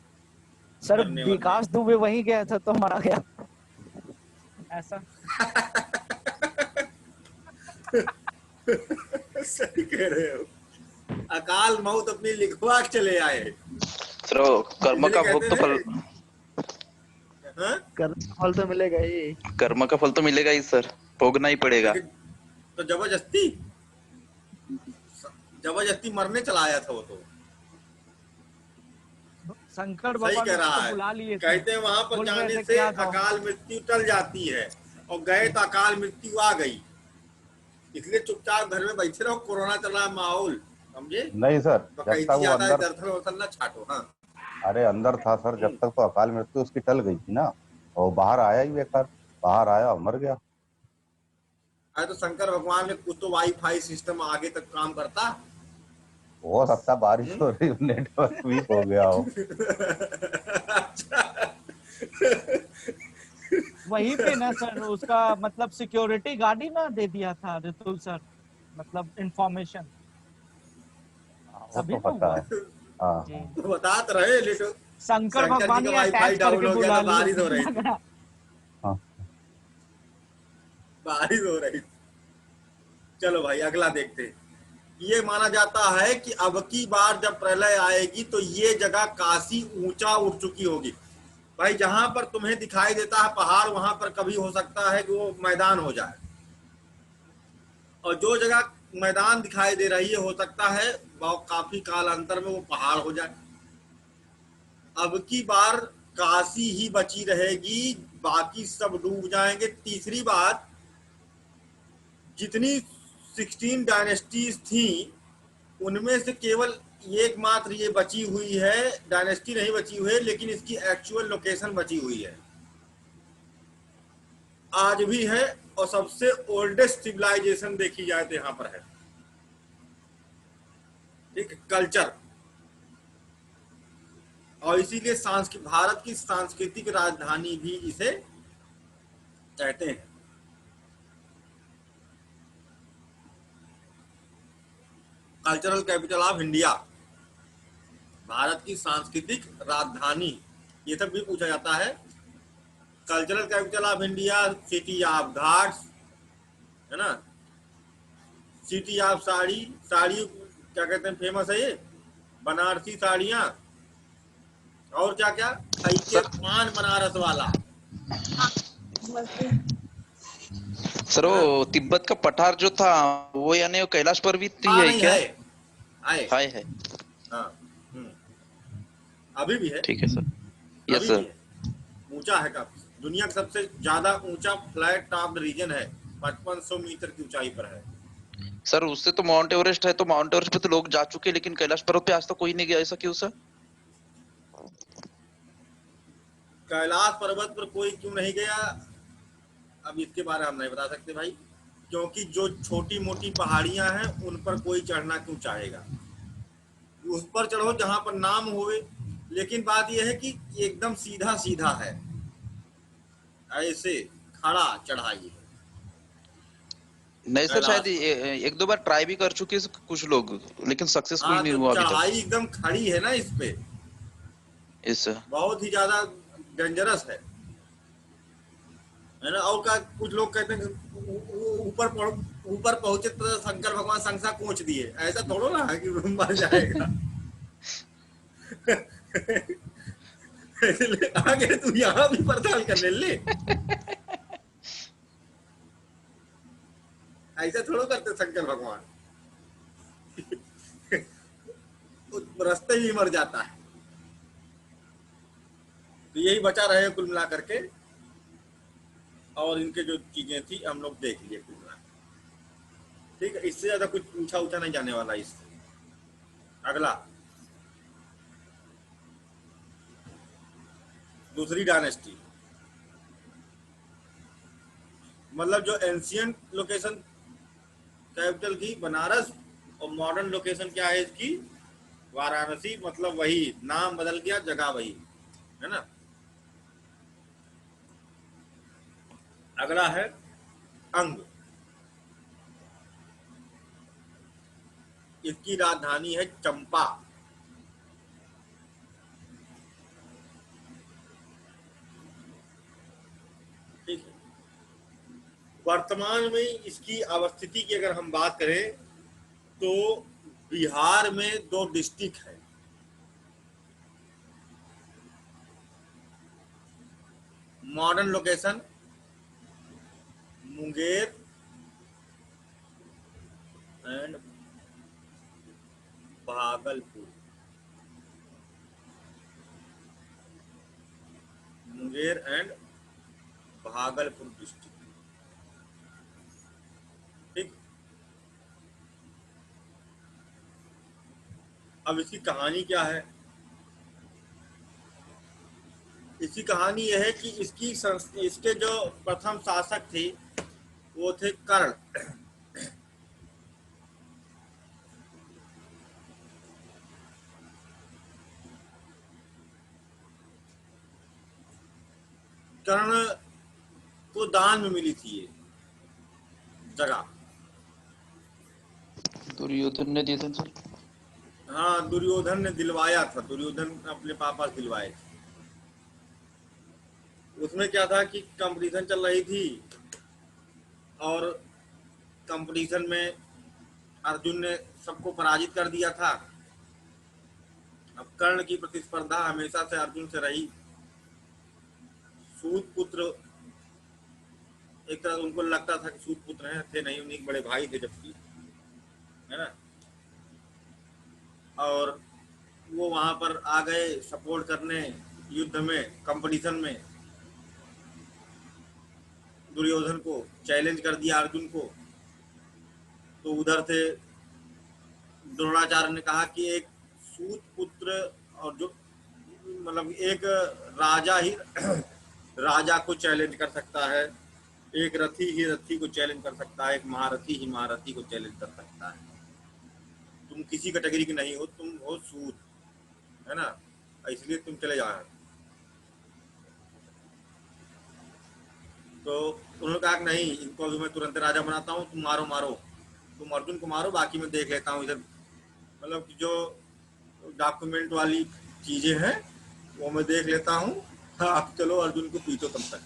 सर करने विकास दुबे वहीं गया था तो मारा गया ऐसा। सही कह रहे हो, अकाल मौत अपनी लिखवा के चले आए। सर वो कर्म का भोग तो फल, फल तो मिलेगा ही, कर्म का फल तो मिलेगा ही सर, भोगना ही पड़ेगा। तो जबरदस्ती जबरदस्ती मरने चला आया था वो तो। शंकर सही भगवान कह रहा उसको है। बुला लिए थे, कहते हैं वहां पर बोल रहे जाने थे से कि आ जाओ। अकाल मृत्यु टल जाती है, और गए तो अकाल मृत्यु आ गई। इसलिए चुपचाप घर में बैठे रहो, कोरोना चल रहा है माहौल, समझे। नहीं सर, जब तक बकैती वो ज्यादा है, अंदर, दर्शन वर्शन ना छाटो। हाँ अरे अंदर था सर, जब तक तो अकाल मृत्यु उसकी टल गई थी ना, और बाहर आया ही बेकार, बाहर आया और मर गया। अरे तो शंकर भगवान ने कुछ तो वाईफाई सिस्टम आगे तक काम करता। हो सकता बारिश हो रही, नेटवर्क वीक हो गया हो। वहीं पे ना सर उसका मतलब सिक्योरिटी गार्ड ही ना दे दिया था रितुल सर, मतलब इंफॉर्मेशन वो तभी तो तो पता हुआ। है। हाँ जी तो बता तो रहे लेटो, शंकर शंकर जी भगवान का ही वाईफाई अटैच डाउन करके हो गया बुला तो बारिश हो रही लिया। थी, हाँ। बारिश हो रही थी। चलो भाई अगला देखते हैं। ये माना जाता है कि अब की बार जब प्रलय आएगी तो ये जगह काशी ऊंचा उठ चुकी होगी। भाई जहां पर तुम्हें दिखाई देता है पहाड़, वहां पर कभी हो सकता है कि वो मैदान हो जाए, और जो जगह मैदान दिखाई दे रही है हो सकता है काफी काल अंतर में वो पहाड़ हो जाए। अब की बार काशी ही बची रहेगी, बाकी सब डूब जाएंगे। तीसरी बात, जितनी 16 डायनेस्टीज थी उनमें से केवल एकमात्र ये बची हुई है, डायनेस्टी नहीं बची हुई है लेकिन इसकी एक्चुअल लोकेशन बची हुई है, आज भी है, और सबसे ओल्डेस्ट सिविलाइजेशन देखी जाए तो यहाँ पर है। ठीक, कल्चर, और इसीलिए भारत की सांस्कृतिक राजधानी भी इसे कहते हैं। Cultural capital of India, Bharat की सांस्कृतिक राजधानी, ये सब भी पूछा जाता है। Cultural capital of India, city of Ghats, है ना, सिटी ऑफ साड़ी, साड़ी क्या कहते हैं फेमस है ये, बनारसी साड़ियाँ, और क्या क्या, ऐके पान बनारस वाला। सर वो तिब्बत का पठार जो था वो यानी वो कैलाश पर्वत ही है नहीं क्या? है। है। हाँ, अभी भी है। ठीक है सर। अभी यस भी सर। है, ऊंचा है काफी, दुनिया का सबसे ज्यादा ऊंचा फ्लैट टॉप्ड रीजन है, 5500 मीटर की ऊंचाई पर है। सर उससे तो माउंट एवरेस्ट है, तो माउंट एवरेस्ट पे तो लोग जा चुके हैं, लेकिन कैलाश पर्वत पे आज तक कोई नहीं गया, ऐसा क्यों सर? कैलाश पर्वत पर कोई क्यों नहीं गया, अब इसके बारे में हम नहीं बता सकते भाई, क्योंकि जो छोटी मोटी पहाड़ियां हैं उन पर कोई चढ़ना क्यों चाहेगा। उस पर चढ़ो जहां पर नाम होवे, लेकिन बात यह है कि एकदम सीधा सीधा है, ऐसे खड़ा चढ़ाई है। नहीं सर, कैलाश शायद पर, एक दो बार ट्राई भी कर चुके हैं कुछ लोग, लेकिन सक्सेसफुल हाँ नहीं तो हुआ अभी चढ़ाई तक। एकदम खड़ी है ना इस पे, यस सर। बहुत ही ज्यादा डेंजरस है ना। और का कुछ लोग कहते हैं कि ऊपर पहुंचे तो शंकर भगवान संसा कोच दिए, ऐसा थोड़ो ना है कि मर जाएगा। आगे तू यहाँ भी पड़ताल करने ले, ऐसा थोड़ो करते शंकर भगवान, रास्ते ही मर जाता है। तो यही बचा रहे कुल मिला करके, और इनके जो चीजें थी हम लोग देख लिए कुल मिला। ठीक है, इससे ज्यादा कुछ पूछा उछा नहीं जाने वाला इससे। अगला, दूसरी डायनेस्टी, मतलब जो एंशियंट लोकेशन कैपिटल की बनारस, और मॉडर्न लोकेशन क्या है इसकी, वाराणसी, मतलब वही नाम बदल गया, जगह वही है ना। अगला है अंग, इसकी राजधानी है चंपा। ठीक है, वर्तमान में इसकी अवस्थिति की अगर हम बात करें तो बिहार में 2 डिस्ट्रिक्ट है, modern location Munger and Bhagalpur, Munger and Bhagalpur district. ठीक, अब इसकी कहानी क्या है? इसकी कहानी यह है कि इसके जो प्रथम शासक थे वो थे कर्ण। कर्ण को दान में मिली थी ये जगह। दुर्योधन ने दिए थे सर। हाँ, दुर्योधन ने दिलवाया था, दुर्योधन अपने पापा से दिलवाए थे। उसमें क्या था कि कंपटीशन चल रही थी और कंपटीशन में अर्जुन ने सबको पराजित कर दिया था। अब कर्ण की प्रतिस्पर्धा हमेशा से अर्जुन से रही। सूत पुत्र, एक तरह उनको लगता था कि सूत पुत्र हैं, थे नहीं, उन्हीं के बड़े भाई थे जबकि, है ना। और वो वहां पर आ गए सपोर्ट करने युद्ध में, कंपटीशन में। दुर्योधन को चैलेंज कर दिया अर्जुन को। तो उधर से द्रोणाचार्य ने कहा कि एक सूत पुत्र और जो मतलब एक राजा ही राजा को चैलेंज कर सकता है, एक रथी ही रथी को चैलेंज कर सकता है, एक महारथी ही महारथी को चैलेंज कर सकता है। तुम किसी कैटेगरी के नहीं हो, तुम हो सूत, है ना, इसलिए तुम चले जाओ। तो उन्होंने कहा कि नहीं, इनको अभी मैं तुरंत राजा बनाता हूँ, तुम मारो मारो, तुम अर्जुन को मारो, बाकी मैं देख लेता हूँ इधर। मतलब जो डॉक्यूमेंट वाली चीजें हैं वो मैं देख लेता हूँ, आप चलो अर्जुन को पीटो तब तक,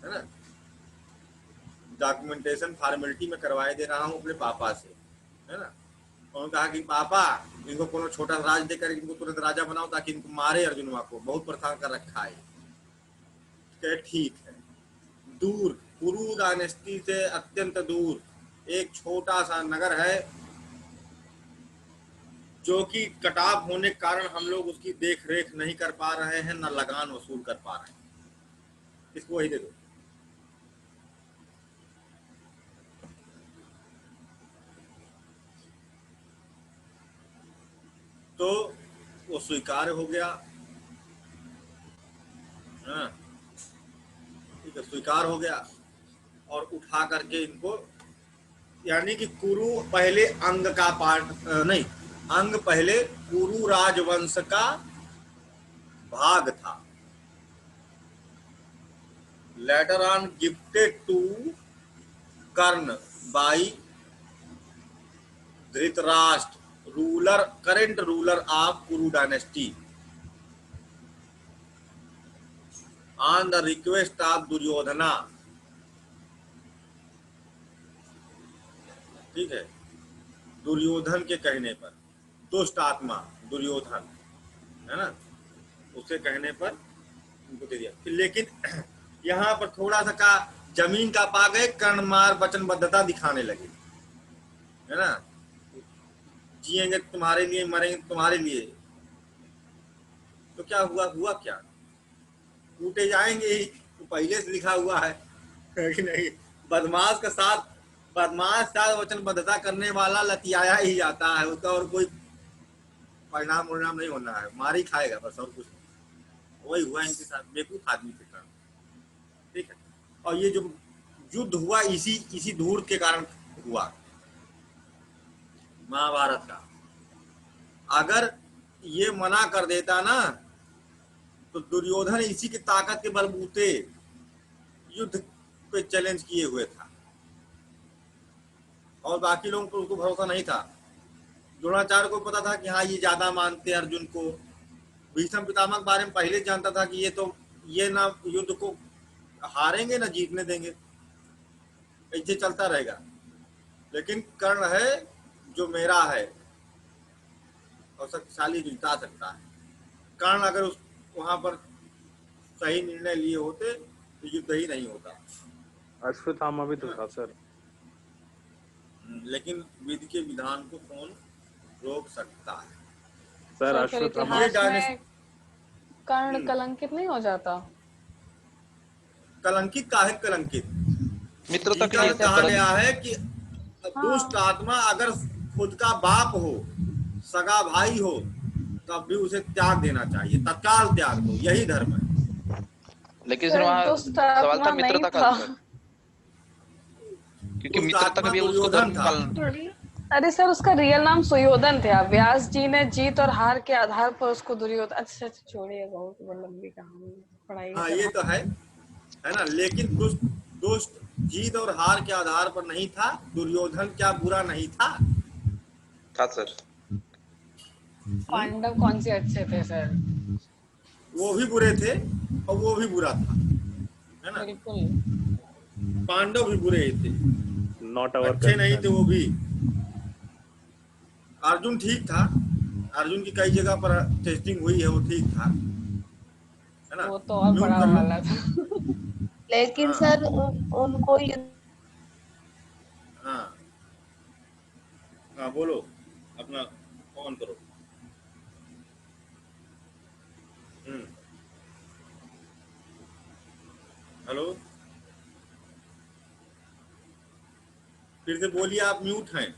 है ना। डॉक्यूमेंटेशन फॉर्मेलिटी में करवाए दे रहा हूँ अपने पापा से, है ना। उन्होंने कहा कि पापा, इनको कोनो छोटा राज देकर इनको तुरंत राजा बनाओ ताकि इनको मारे अर्जुनवा को, बहुत परेशान कर रखा है। ठीक है। दूर, कुरु डायनेस्टी से अत्यंत दूर एक छोटा सा नगर है जो कि कटाव होने के कारण हम लोग उसकी देख रेख नहीं कर पा रहे हैं, न लगान वसूल कर पा रहे हैं। इसको वही दे दो। तो वो स्वीकार हो गया, हाँ ठीक है, स्वीकार हो गया। और उठा करके इनको, यानी कि कुरु पहले अंग का पार्ट नहीं, अंग पहले कुरु राजवंश का भाग था। Later on gifted to Karna by Dhritarashtra, ruler, current ruler of Kuru dynasty, on the request of Duryodhana. ठीक है, दुर्योधन के कहने पर, दुष्ट आत्मा दुर्योधन, है ना, उसके कहने पर उनको दे दिया। लेकिन यहाँ पर थोड़ा सा का जमीन का पा गए, कर्णमार वचनबद्धता दिखाने लगे, है ना। जिएंगे तुम्हारे लिए, मरेंगे तुम्हारे लिए। तो क्या हुआ, हुआ क्या, टूटे जाएंगे ही, तो पहले से लिखा हुआ है कि नहीं। बदमाश के साथ, बदमाश साथ वचनबद्धता करने वाला लतियाया ही जाता है, उसका और कोई परिणाम उड़नाम नहीं होना है, मार ही खाएगा बस, और कुछ नहीं। वही हुआ इनके साथ, बेवकूफ आदमी के कारण। ठीक है, और ये जो युद्ध हुआ इसी धूर्त के कारण हुआ, महाभारत का। अगर ये मना कर देता ना, तो दुर्योधन इसी की ताकत के बलबूते युद्ध पे चैलेंज किए हुए था, और बाकी लोगों को उसको भरोसा नहीं था। द्रोणाचार्य को पता था कि हाँ ये ज्यादा मानते अर्जुन को। भीष्म पितामह के बारे में पहले जानता था कि ये ना युद्ध को हारेंगे ना जीतने देंगे, ऐसे चलता रहेगा। लेकिन कर्ण है जो मेरा है और शक्तिशाली जिता सकता है। कर्ण अगर उस वहां पर सही निर्णय लिए होते तो युद्ध ही नहीं होता। अश्वत्थामा भी तो था सर। लेकिन विधि के विधान को कौन रोक सकता है। सर सर फिर अश्वत्थामा ये इतिहास डायनेस्टी में कर्ण कलंकित नहीं हो जाता? कलंकित काहे कलंकित? मित्रता के गीता लिए में कहा गया है कि दुष्ट हाँ आत्मा अगर खुद का बाप हो, सगा भाई हो, तब भी उसे त्याग देना चाहिए, तत्काल त्याग दो, यही धर्म है। लेकिन सर सर वहाँ दुष्ट सवाल था आत्मा नहीं मित्रता का था। सर, क्योंकि दुष्ट मित्रता आत्मा कभी उसको दुर्योधन धर्म था। पालन। अरे सर उसका रियल नाम सुयोधन था। व्यास जी ने जीत और हार के आधार पर उसको दुर्योधन। अच्छा अच्छा छोड़िए, बहुत लंबी कहानी है, पढ़ाई हाँ कर ये रहा तो है ना। लेकिन दुष्ट दुष्ट जीत और हार के आधार पर नहीं था। दुर्योधन क्या बुरा नहीं था? था सर। पांडव कौन से अच्छे थे सर? वो भी बुरे थे और वो भी बुरा था, है ना। बिल्कुल। पांडव भी बुरे ही थे, नॉट अवर अच्छे नहीं थे वो भी। अर्जुन ठीक था, अर्जुन की कई जगह पर टेस्टिंग हुई है, वो ठीक था, है ना। वो तो और म्यूट बड़ा कर लो। वाला था। लेकिन हाँ सर उनको हाँ हाँ, बोलो, अपना ऑन करो। हेलो, फिर से बोलिए, आप म्यूट हैं,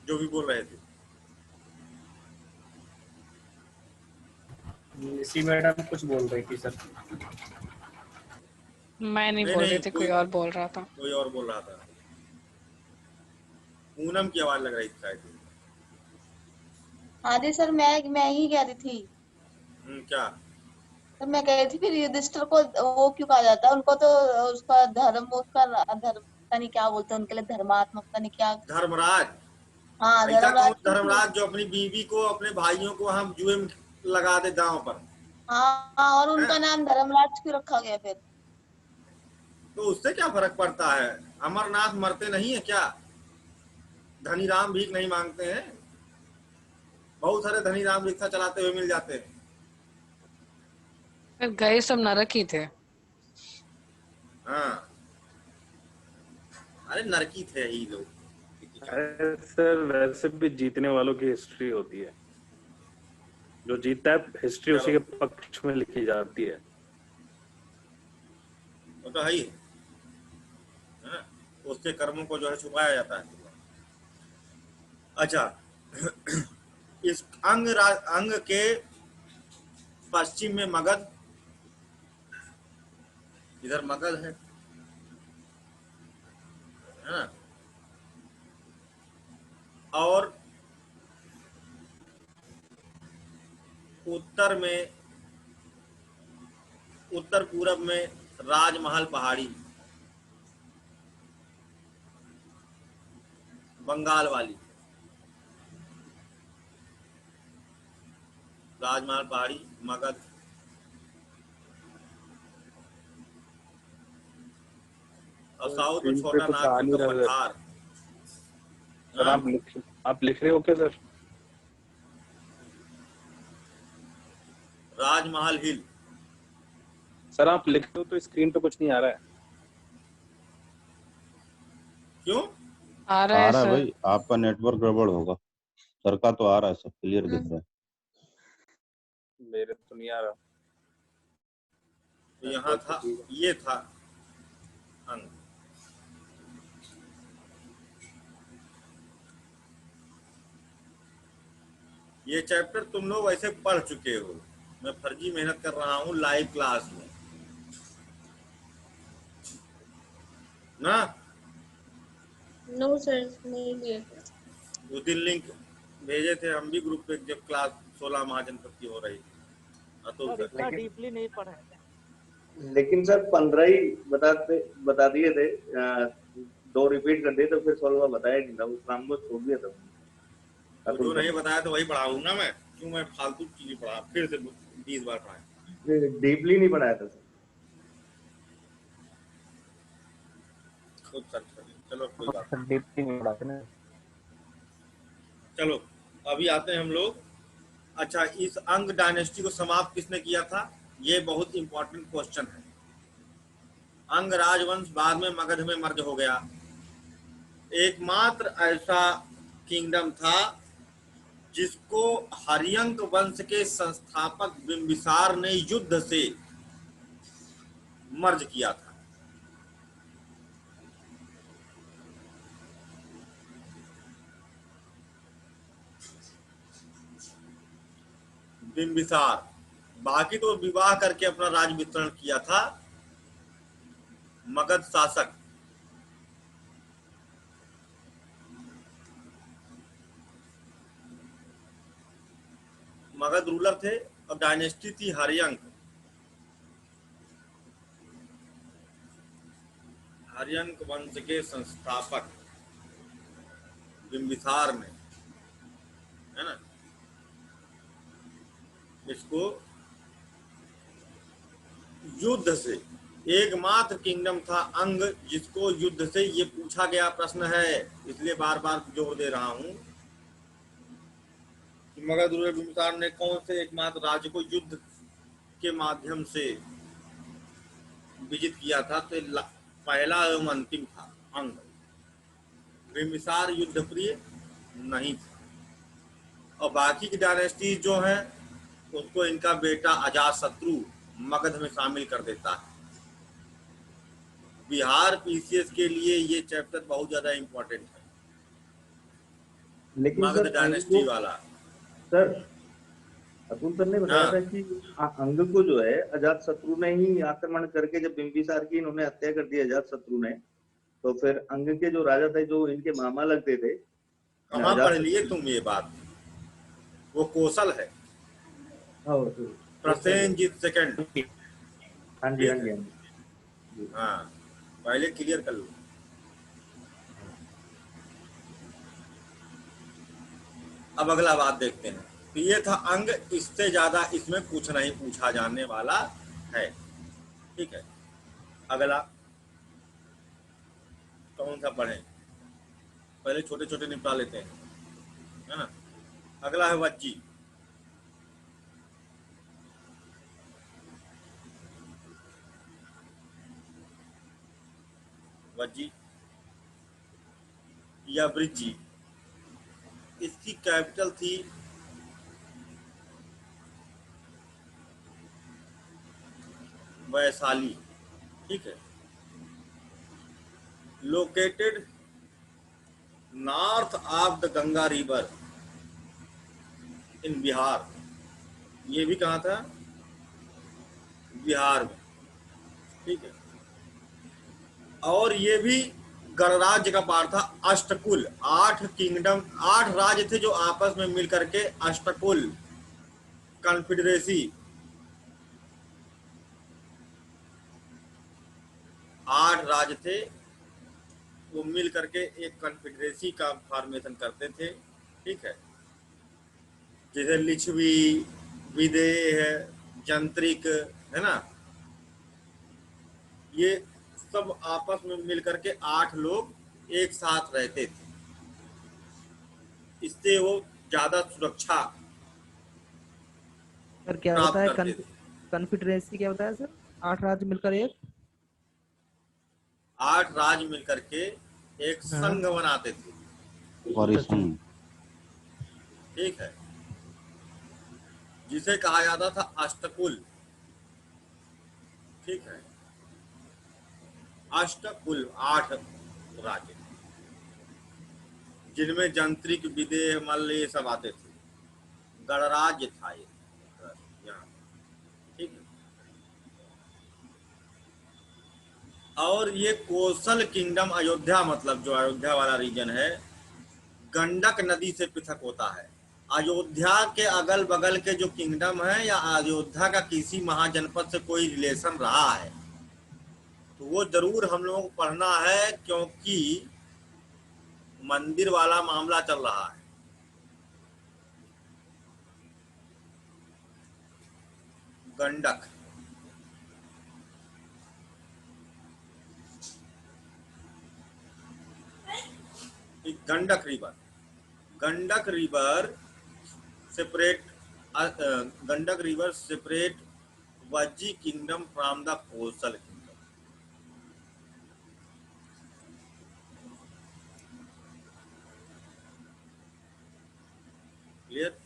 जो भी बोल रहे थे। इसी मैडम कुछ बोल रही थी सर। मैं नहीं नहीं बोल रही नहीं, थी, कोई और बोल रहा था। कोई और बोल रहा था। पूनम की आवाज लग रही थी शायद। हाँ जी सर, मैं ही कह रही थी। क्या? तो मैं कह रही थी फिर युधिष्ठिर को वो क्यों कहा जाता है? उनको तो उसका धर्म, उसका धर्म पता नहीं क्या बोलते हैं उनके लिए, धर्मात्मा पता नहीं क्या। धर्मराज। हाँ ऐसा धर्मराज कौन धर्मराज जो अपनी बीवी को, अपने भाइयों को हम जुए में लगा दे गांव पर? हाँ, और है? उनका नाम धर्मराज क्यों रखा गया फिर? तो उससे क्या फर्क पड़ता है? अमरनाथ मरते नहीं है क्या? धनीराम भीख नहीं मांगते हैं? बहुत सारे धनीराम रिक्शा चलाते हुए मिल जाते हैं। फिर गए सब नरक ही थे। हाँ, अरे नरकी थे ही लोग। अरे सर वैसे भी जीतने वालों की हिस्ट्री होती है, जो जीतता है हिस्ट्री उसी के पक्ष में लिखी जाती है। वो तो है ही, है ना? उसके कर्मों को जो है छुपाया जाता है। अच्छा, इस अंग के पश्चिम में मगध, इधर मगध है ना, और उत्तर में, उत्तर पूरब में राजमहल पहाड़ी, बंगाल वाली राजमहल पहाड़ी, मगध। और साउथ में छोटा नागपुर का पठार। सर आप लिख रहे हो क्या सर? राजमहल हिल। सर आप लिख रहे हो तो स्क्रीन पे कुछ नहीं आ रहा है। क्यों? आ रहा है सर। भाई, आपका नेटवर्क गड़बड़ होगा। सर का तो आ रहा है, सब क्लियर दिख रहा है। मेरे तो नहीं आ रहा। तो यहाँ था, ये था अंग। ये चैप्टर तुम लोग वैसे पढ़ चुके हो, मैं फर्जी मेहनत कर रहा हूँ लाइव क्लास में ना। नो सर, नहीं लिए थे। उस दिन लिंक भेजे थे हम भी ग्रुप पे, जब क्लास 16 महाजनपद की हो रही थी। अतुल सर इतना डीपली नहीं पढ़ा है। लेकिन सर 15 ही बता दिए थे, 2 रिपीट कर दिए तो फिर 16 बताया नहीं था, उस नाम को छोड़ दिया था। तो जो नहीं बताया तो वही पढ़ाऊंगा मैं, क्यों मैं फालतू चीजें पढ़ा फिर से 20 बार पढ़ाए? डीपली नहीं पढ़ाया था खुद सर। चलो कोई बात सर डीपली नहीं पढ़ाते ना। चलो अभी आते हैं हम लोग। अच्छा, इस अंग डायनेस्टी को समाप्त किसने किया था? ये बहुत इंपॉर्टेंट क्वेश्चन है। अंग राजवंश बाद में मगध में मर्ज हो गया। एकमात्र ऐसा किंगडम था जिसको हर्यंक वंश के संस्थापक बिंबिसार ने युद्ध से मर्ज किया था। बिंबिसार, बाकी तो विवाह करके अपना राज वितरण किया था। मगध शासक मगध रूलर थे और डायनेस्टी थी हर्यंक। हर्यंक वंश के संस्थापक बिंबिसार ने, है ना, इसको युद्ध से, एकमात्र किंगडम था अंग जिसको युद्ध से, ये पूछा गया प्रश्न है इसलिए बार बार जोर दे रहा हूं कि मगध रूलर बिंबिसार ने कौन से एकमात्र राज्य को युद्ध के माध्यम से विजित किया था, तो पहला एवं अंतिम था अंग। बिंबिसार युद्ध प्रिय नहीं था और बाकी की डायनेस्टी जो है उसको इनका बेटा अजातशत्रु मगध में शामिल कर देता है। बिहार पीसीएस के लिए ये चैप्टर बहुत ज्यादा इंपॉर्टेंट है, लेकिन मगध सर डायनेस्टी वाला। सर अतुल सर ने बताया था कि अंग को जो है अजातशत्रु ने ही आक्रमण करके, जब बिंबिसार की इन्होंने हत्या कर दी अजातशत्रु ने, तो फिर अंग के जो राजा थे, जो इनके मामा लगते थे, कहाँ पढ़ लिए तुम ये बात? वो कौशल है, प्रसेनजीत सेकंड। हाँ जी, हाँ जी, हाँ, पहले क्लियर कर लो। अब अगला बात देखते हैं। तो ये था अंग, इससे ज्यादा इसमें कुछ नहीं पूछा जाने वाला है। ठीक है, अगला कौन सा पढ़ें? पहले छोटे छोटे निपटा लेते हैं, है ना। अगला है वज्जी। वज्जी या वृज्जी, इसकी कैपिटल थी वैशाली। ठीक है, located north of the Ganga river in Bihar. ये भी कहाँ था? बिहार में। ठीक है, और ये भी गणराज्य का पार्ट था। अष्टकुल, 8 किंगडम, 8 राज्य थे जो आपस में मिल करके अष्टकुल कॉन्फेडरेसी, 8 राज्य थे, वो मिल करके एक कॉन्फेडरेसी का फॉर्मेशन करते थे। ठीक है, जैसे लिच्छवी, विदेह, जंत्रिक, है ना, ये सब आपस में मिल करके 8 लोग एक साथ रहते थे। इससे वो ज्यादा सुरक्षा सर क्या प्राप्त होता है करते थे। कॉन्फेडरेसी? क्या होता है सर? 8 राज्य मिलकर एक 8 राज्य मिल करके एक संघ बनाते थे। परिसंघ। ठीक है, जिसे कहा जाता था अष्टकुल। ठीक है, अष्टकुल 8 राज्य, जिनमें जंत्रिक, विदेह, मल्ल ये सब आते थे। गणराज्य था ये यहाँ। ठीक है, और ये कोसल किंगडम, अयोध्या मतलब जो अयोध्या वाला रीजन है, गंडक नदी से पृथक होता है। अयोध्या के अगल बगल के जो किंगडम है या अयोध्या का किसी महाजनपद से कोई रिलेशन रहा है तो वो जरूर हम लोगों को पढ़ना है, क्योंकि मंदिर वाला मामला चल रहा है। Gandak, Gandak river, Gandak river separate, Gandak river separate Vajji kingdom from the Kosala kingdom. Clear?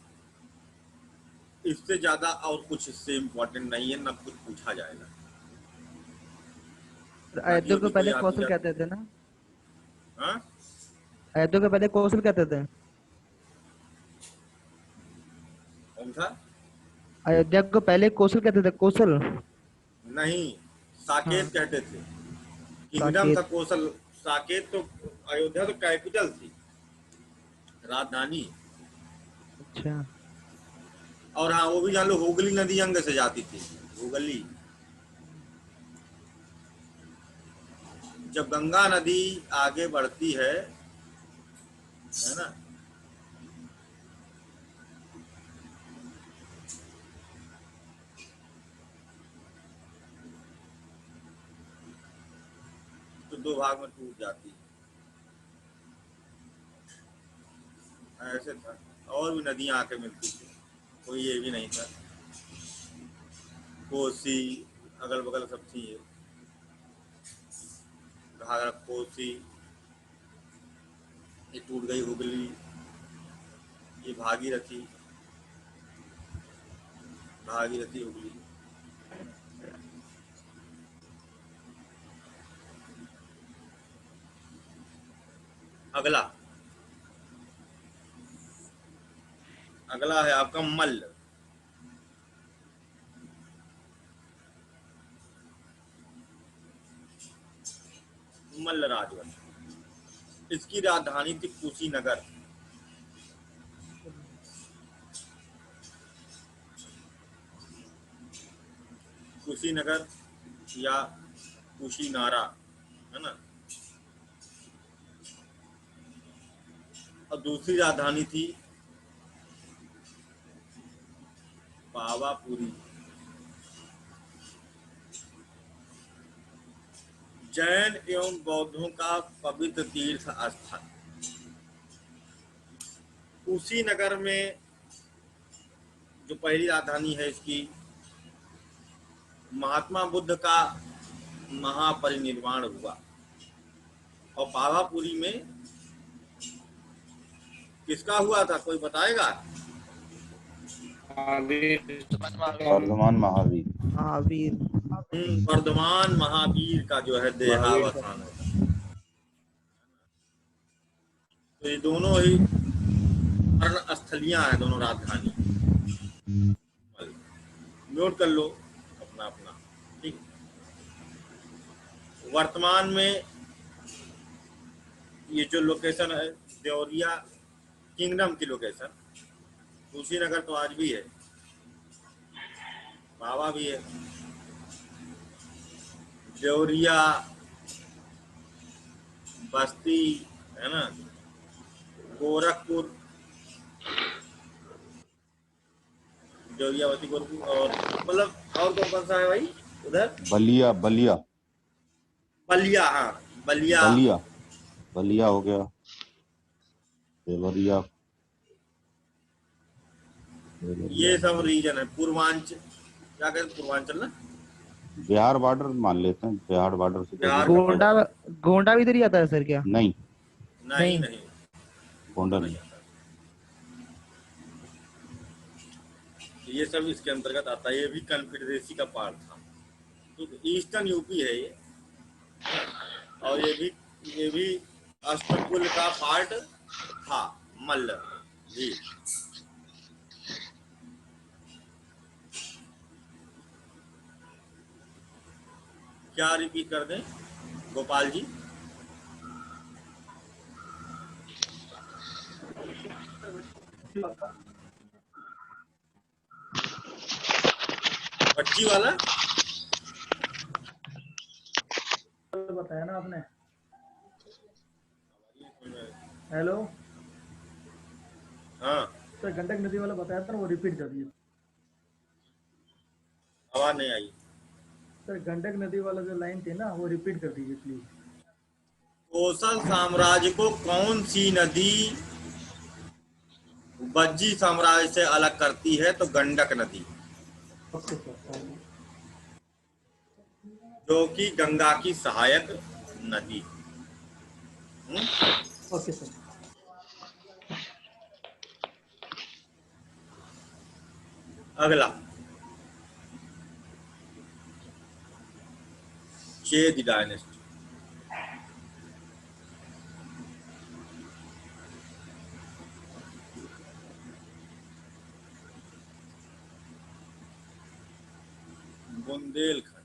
इससे ज्यादा और कुछ इससे इम्पोर्टेंट नहीं है, ना कुछ पूछा जाएगा। बाकी अयोध्या वो को भी कोई पहले आदमी कौशल जा- कहते थे ना? हाँ अयोध्या को पहले कौशल कहते थे। कौन सा? अयोध्या को पहले कौशल कहते थे, कौशल। नहीं, साकेत हाँ। कहते थे। किंगडम था साकेत। कौशल। साकेत तो अयोध्या तो कैपिटल थी, राजधानी। अच्छा। और हाँ वो भी जान लो, हुगली नदी अंग से जाती थी, हुगली। जब गंगा नदी आगे बढ़ती है ना, तो दो भाग में टूट जाती है। ऐसे था। और भी नदियां आके मिलती थी, कोई ये भी नहीं था। कोसी अगल बगल सब थी, घाघरा, कोसी, ये टूट गई हुगली, ये भागीरथी, भागीरथी हुगली। अगला अगला है आपका मल्ल। मल्ल राजवंश, इसकी राजधानी थी कुशीनगर। कुशीनगर या कुशीनारा, है ना। और दूसरी राजधानी थी पावापुरी। जैन एवं बौद्धों का पवित्र तीर्थ स्थल। कुशीनगर में जो पहली राजधानी है इसकी, महात्मा बुद्ध का महापरिनिर्वाण हुआ। और पावापुरी में किसका हुआ था, कोई बताएगा? वर्धमान महावीर। महावीर। वर्धमान महावीर का जो है देहावसान है। तो ये दोनों ही मरण स्थलियां हैं, दोनों राजधानी। नोट कर लो अपना अपना, ठीक। वर्तमान में ये जो लोकेशन है देवरिया किंगडम की लोकेशन, कुशीनगर तो आज भी है, पावा भी है, देवरिया, बस्ती, है ना, गोरखपुर, देवरिया, बस्ती, गोरखपुर, और मतलब और कौन सा है भाई उधर? बलिया। बलिया। बलिया, हाँ बलिया। बलिया। बलिया हो गया, देवरिया। ये सब रीजन है। पूर्वांचल, क्या कहते हैं पूर्वांचल ना, बिहार बॉर्डर मान लेते हैं, बिहार बॉर्डर से। बिहार गोंडा, गोंडा भी इधर ही आता है सर क्या? नहीं नहीं नहीं, गोंडा नहीं। ये सब इसके अंतर्गत आता है। ये भी कन्फेडरेसी का पार्ट था। तो ईस्टर्न यूपी है ये, और ये भी अष्टकुल का पार्ट था, मल्ल जी। क्या रिपीट कर दें गोपाल जी? बच्ची वाला बताया ना आपने। हेलो हाँ, सर, गंडक नदी वाला बताया था ना, वो रिपीट कर दीजिए। आवाज नहीं आई सर, गंडक नदी वाला जो लाइन थी ना, वो रिपीट कर दीजिए प्लीज। कोसल साम्राज्य को कौन सी नदी बज्जी साम्राज्य से अलग करती है? तो गंडक नदी, ओके सर। जो कि गंगा की सहायक नदी। Okay sir. अगला चेद डायनेस्टी। बुंदेलखंड,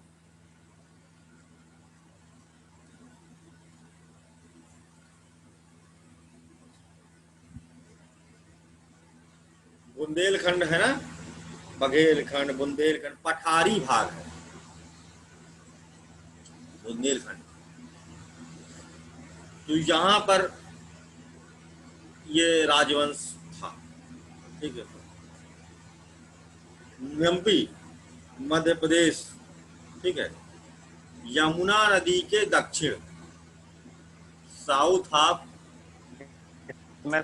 बुंदेलखंड है ना, बघेलखंड, बुंदेलखंड पठारी भाग है बुंदेलखंड। तो यहाँ पर ये राजवंश था, ठीक है। एमपी, मध्य प्रदेश, ठीक है, यमुना नदी के दक्षिण, साउथ ऑफ, इसमें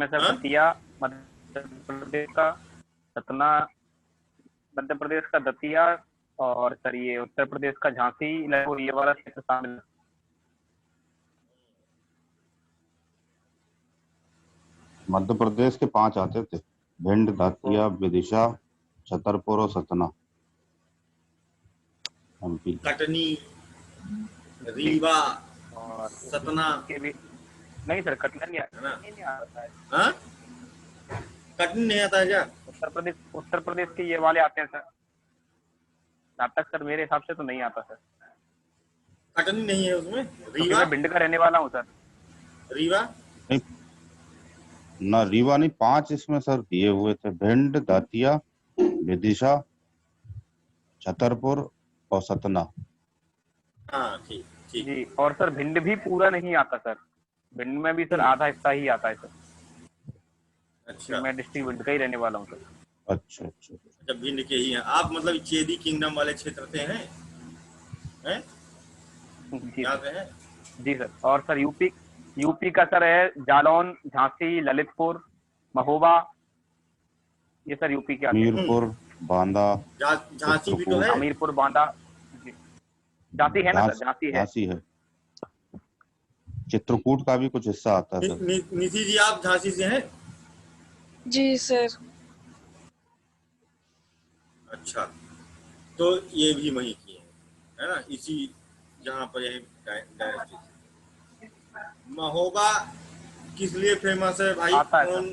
सर दतिया मध्य प्रदेश का, सतना मध्य प्रदेश का दतिया, और सर ये उत्तर प्रदेश का झांसी, ये वाला क्षेत्र शामिल है। मध्य प्रदेश के 5 आते थे, भिंड, दतिया, विदिशा, छतरपुर और सतना। एमपी, कटनी, रीवा और सतना के भी नहीं सर, कटनी नहीं है ना? नहीं आता है। हाँ, कटनी नहीं आता है क्या? उत्तर प्रदेश के ये वाले आते हैं सर, जहाँ तक सर मेरे हिसाब से तो नहीं आता सर। कटनी नहीं है उसमें? क्योंकि रीवा, मैं भिंड का रहने वाला हूँ सर। रीवा नहीं ना, रीवा नहीं, 5 इसमें सर दिए हुए थे, भिंड, दतिया, विदिशा, छतरपुर और सतना। हाँ ठीक ठीक। जी, और सर भिंड भी पूरा नहीं आता सर, भिंड में भी सर आधा हिस्सा ही आता है सर। अच्छा, मैं डिस्ट्रिक्ट भिंड का ही रहने वाला हूँ सर। अच्छा अच्छा। जब भिंड के ही हैं आप, मतलब चेदी किंगडम वाले क्षेत्र से हैं? हैं? जी यहाँ से हैं? जी सर। और सर यूपी का सर है जालौन, झांसी, ललितपुर, महोबा, ये सर यूपी के आते हैं। हमीरपुर, बांदा, झांसी भी तो है। हमीरपुर, बांदा, झांसी है ना सर? झांसी है। झांसी है। चित्रकूट का भी कुछ हिस्सा आता है सर। निधि जी आप झांसी से हैं? जी सर। अच्छा, तो ये भी वहीं की है ना, इसी जहाँ पर यही डायनेस्टी। महोबा किस लिए फेमस है भाई? कौन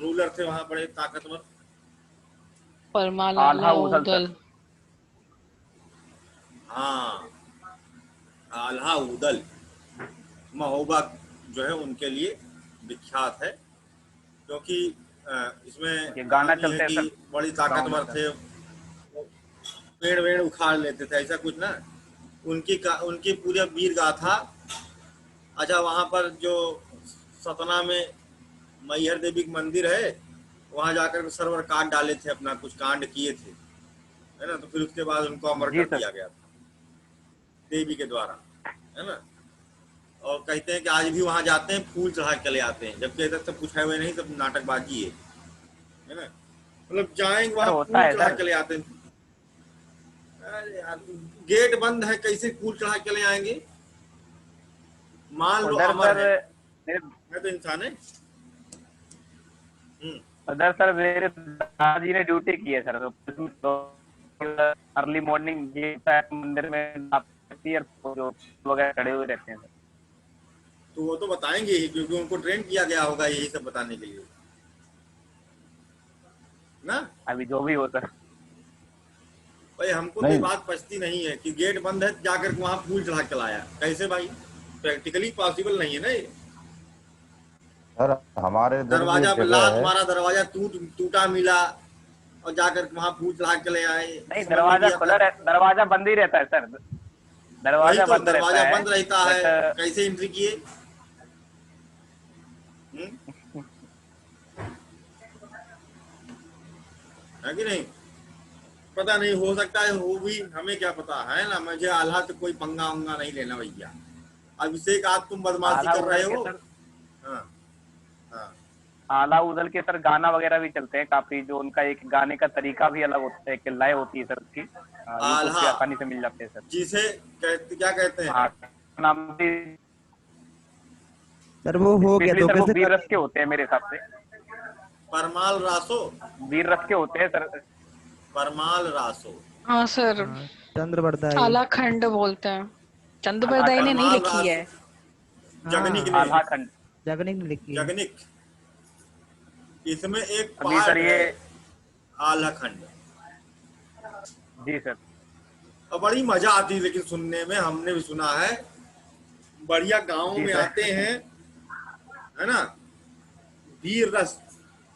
रूलर थे वहाँ बड़े ताकतवर? परमालाला उदल। हाँ, आल्हा उदल महोबा जो है उनके लिए विख्यात है, क्योंकि इसमें ये गाना चलते है कि बड़ी ताकतवर थे, पेड़ वेड़ उखाड़ लेते थे, ऐसा कुछ ना। उनकी पूरी वीर गाथा। अच्छा, वहाँ पर जो सतना में मैहर देवी का मंदिर है, वहाँ जाकर सरवर काट डाले थे, अपना कुछ कांड किए थे, है ना। तो फिर उसके बाद उनको अमर कर दिया गया था देवी के द्वारा, है ना। और कहते हैं कि आज भी वहाँ जाते हैं, फूल चढ़ा के ले आते हैं, जबकि इधर सब कुछ है हुए नहीं, सब नाटकबाजी है ना। मतलब जाएंगे वहाँ फूल चढ़ा के ले आते हैं। अरे यार, गेट बंद है, कैसे फूल चढ़ा के ले आएंगे? मान लो अमर है, मैं तो इंसान है। उधर सर मेरे दादाजी ने ड्यूटी की है सर, तो अर्ली मॉर्निंग ये मंदिर में जो वगैरह खड़े हुए रहते हैं सर। तो वो तो बताएंगे ही, क्योंकि उनको ट्रेन किया गया होगा यही सब बताने के लिए ना। अभी जो भी होता है भाई, हमको तो बात पछती नहीं है कि गेट बंद है, जाकर वहां फूल चढ़ा के लाया, कैसे भाई? प्रैक्टिकली पॉसिबल नहीं है ना ये। सर हमारे दरवाजा तुम्हारा दरवाजा टूटा मिला और जाकर वहां फूल चढ़ा के ले आए। नहीं, दरवाजा खुला रहता, दरवाजा बंद ही रहता है सर, दरवाजा बंद रहता है, कैसे एंट्री किए? है कि नहीं? पता नहीं, हो सकता है हो भी, हमें क्या पता है ना। मुझे आल्हा तो कोई पंगा उंगा नहीं लेना भैया। अभिषेक, आज तुम बदमाशी कर रहे हो। हाँ हाँ, आला उदल के सर गाना वगैरह भी चलते हैं काफी, जो उनका एक गाने का तरीका भी अलग होता है, एक लय होती है सर उसकी, आल्हा आसानी से मिल जाते हैं सर। जिसे क्या कहते हैं? नाम भी सर वो हो गया तो वीर रस के होते हैं मेरे हिसाब से। परमाल रासो, वीर रस के होते हैं सर। परमाल रासो, हाँ सर, चंद्रबरदाई, आलाखंड बोलते हैं। चंद्रबरदाई ने नहीं परमाल लिखी है। रासो, जगनिक ने, आल्हाखंड, जगनिक ने लिखी है। जगनिक, इसमें एक अभी पार्ट सर ये है आलाखंड। जी सर। और बड़ी मजा आती है लेकिन सुनने में, हमने भी सुना है। बढ़िया गाँव जी में सर। आते हैं, है ना, वीर रस